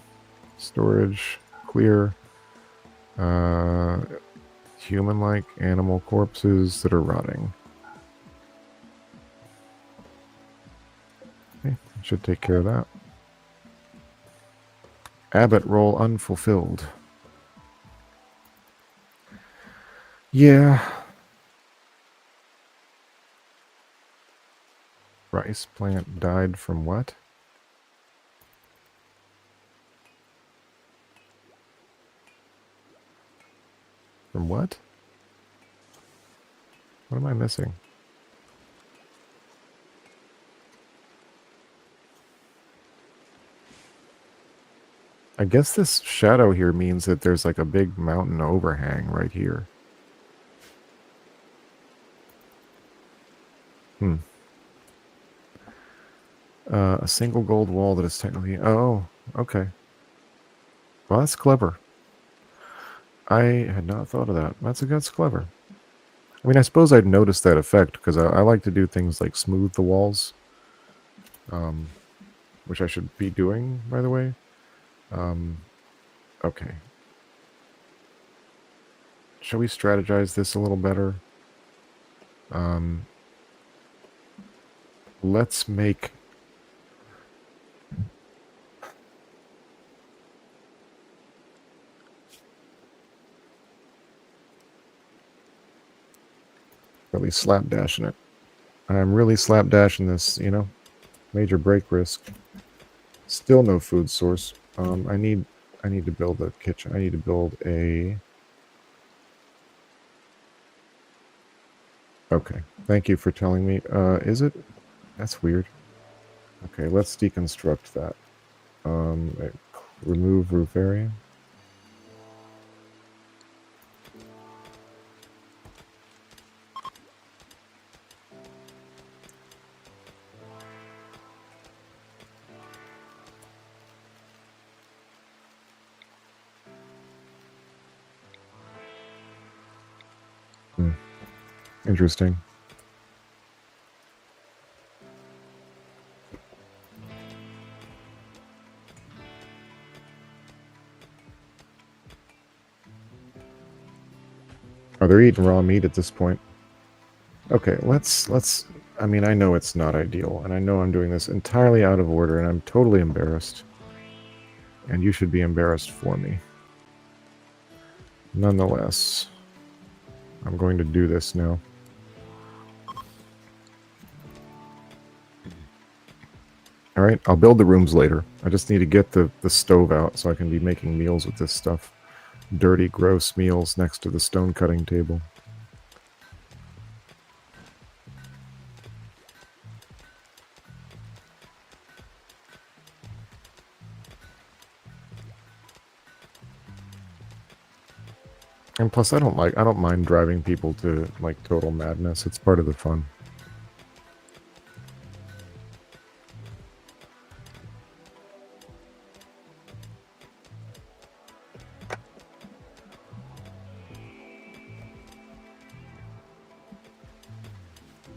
S1: storage, clear. Human-like animal corpses that are rotting. Okay, should take care of that. Abbot role unfulfilled. Yeah. Rice plant died from what? From what? What am I missing? I guess this shadow here means that there's like a big mountain overhang right here. A single gold wall that is technically... Oh, okay. Well, that's clever. I had not thought of that. That's clever. I mean, I suppose I'd notice that effect because I like to do things like smooth the walls, which I should be doing, by the way. Okay. Shall we strategize this a little better? Let's make... Really slapdashing it. I'm really slapdashing this, you know? Major break risk. Still no food source. I need to build a kitchen. I need to build a... Okay. Thank you for telling me. Is it? That's weird. Okay, let's deconstruct that. Remove roof area. Interesting. Oh, they're eating raw meat at this point. Okay, let's. I mean, I know it's not ideal, and I know I'm doing this entirely out of order, and I'm totally embarrassed. And you should be embarrassed for me. Nonetheless, I'm going to do this now. All right, I'll build the rooms later. I just need to get the stove out so I can be making meals with this stuff. Dirty, gross meals next to the stone cutting table. And plus, I don't mind driving people to like total madness. It's part of the fun.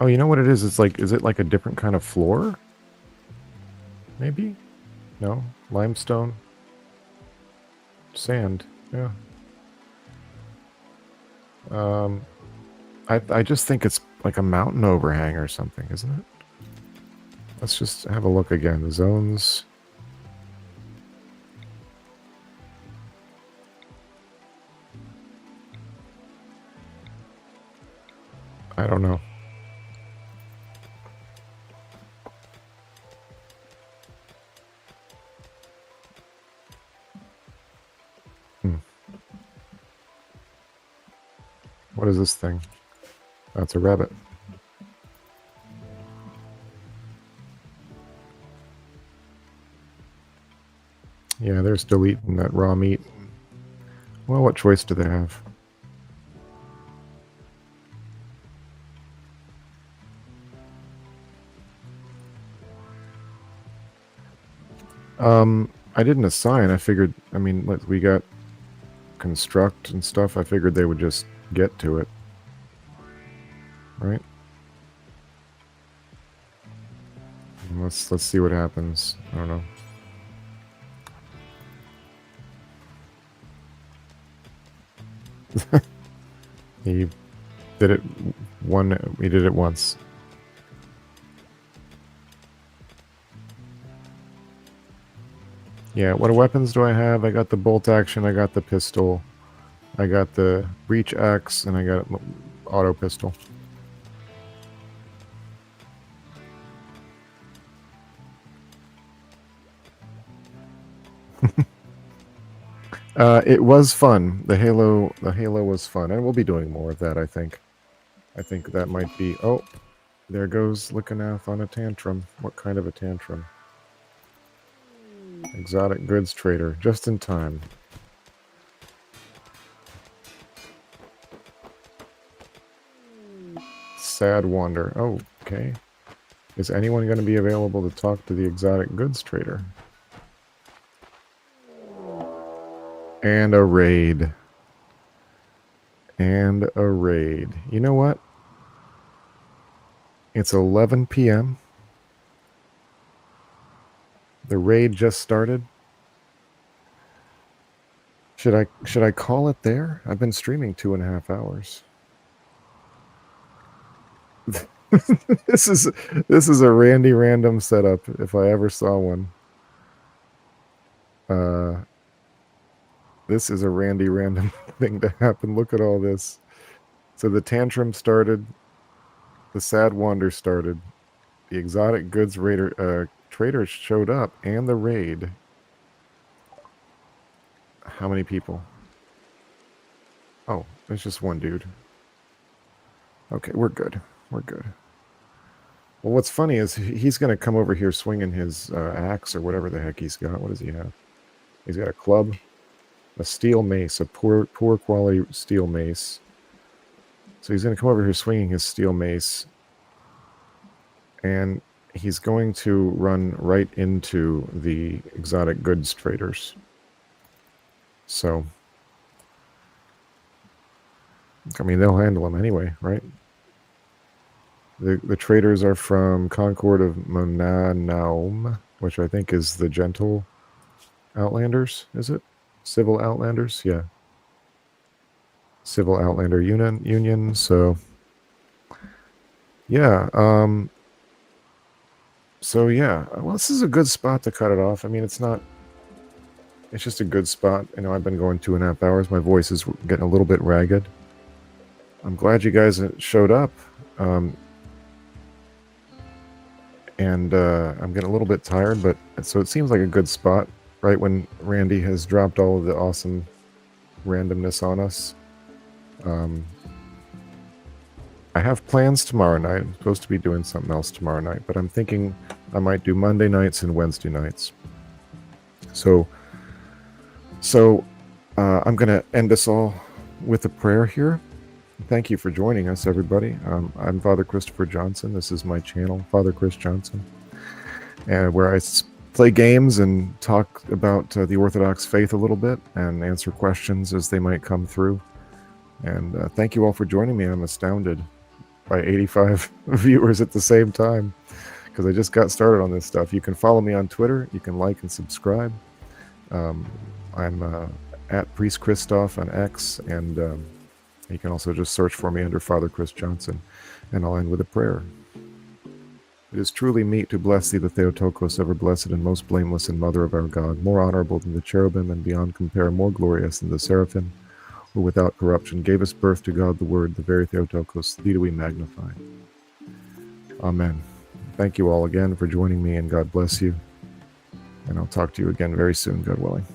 S1: Oh, you know what it is? It's like, is it like a different kind of floor? Maybe? No? Limestone? Sand. Yeah. I just think it's like a mountain overhang or something, isn't it? Let's just have a look again. The zones. I don't know. What is this thing? That's a rabbit. Yeah, they're still eating that raw meat. Well, what choice do they have? I didn't assign. I figured, I mean, we got construct and stuff. I figured they would just get to it. Right? Let's see what happens. I don't know. He did it he did it once. Yeah, what weapons do I have? I got the bolt action, I got the pistol, I got the breach axe, and I got auto pistol. It was fun. The Halo was fun, and we'll be doing more of that. I think that might be. Oh, there goes Lickanath on a tantrum. What kind of a tantrum? Exotic goods trader, just in time. Sad wander. Oh, okay. Is anyone going to be available to talk to the exotic goods trader? And a raid. And a raid. You know what? It's 11 p.m. The raid just started. Should I call it there? I've been streaming 2.5 hours. This is a Randy random setup if I ever saw one. This is a Randy random thing to happen. Look at all this. So the tantrum started. The sad wander started. The exotic goods trader showed up, and the raid. How many people? Oh, there's just one dude. Okay, we're good. We're good. Well, what's funny is he's going to come over here swinging his axe or whatever the heck he's got. What does he have? He's got a club, a steel mace, a poor quality steel mace. So he's going to come over here swinging his steel mace, and he's going to run right into the exotic goods traders. So, I mean, they'll handle him anyway, right? The traders are from Concord of Monanaum, which I think is the Gentle Outlanders, is it? Civil Outlanders? Yeah. Civil Outlander Union, so Yeah. So yeah, well, this is a good spot to cut it off. I mean, it's not. It's just a good spot. I've been going 2.5 hours. My voice is getting a little bit ragged. I'm glad you guys showed up. And I'm getting a little bit tired, but so it seems like a good spot right when Randy has dropped all of the awesome randomness on us. I have plans tomorrow night. I'm supposed to be doing something else tomorrow night, but I'm thinking I might do Monday nights and Wednesday nights. So I'm going to end us all with a prayer here. Thank you for joining us, everybody. I'm Father Christopher Johnson. This is my channel, Father Chris Johnson, and where I play games and talk about the Orthodox faith a little bit and answer questions as they might come through. And thank you all for joining me. I'm astounded by 85 viewers at the same time because I just got started on this stuff. You can follow me on Twitter. You can like and subscribe. I'm at Priest Christoph on X, and you can also just search for me under Father Chris Johnson. And I'll end with a prayer. It is truly meet to bless thee, the Theotokos, ever blessed and most blameless and mother of our God, more honorable than the cherubim and beyond compare, more glorious than the seraphim, who without corruption gave us birth to God the Word, the very Theotokos. Thee do we magnify. Amen. Thank you all again for joining me, and God bless you. And I'll talk to you again very soon, God willing.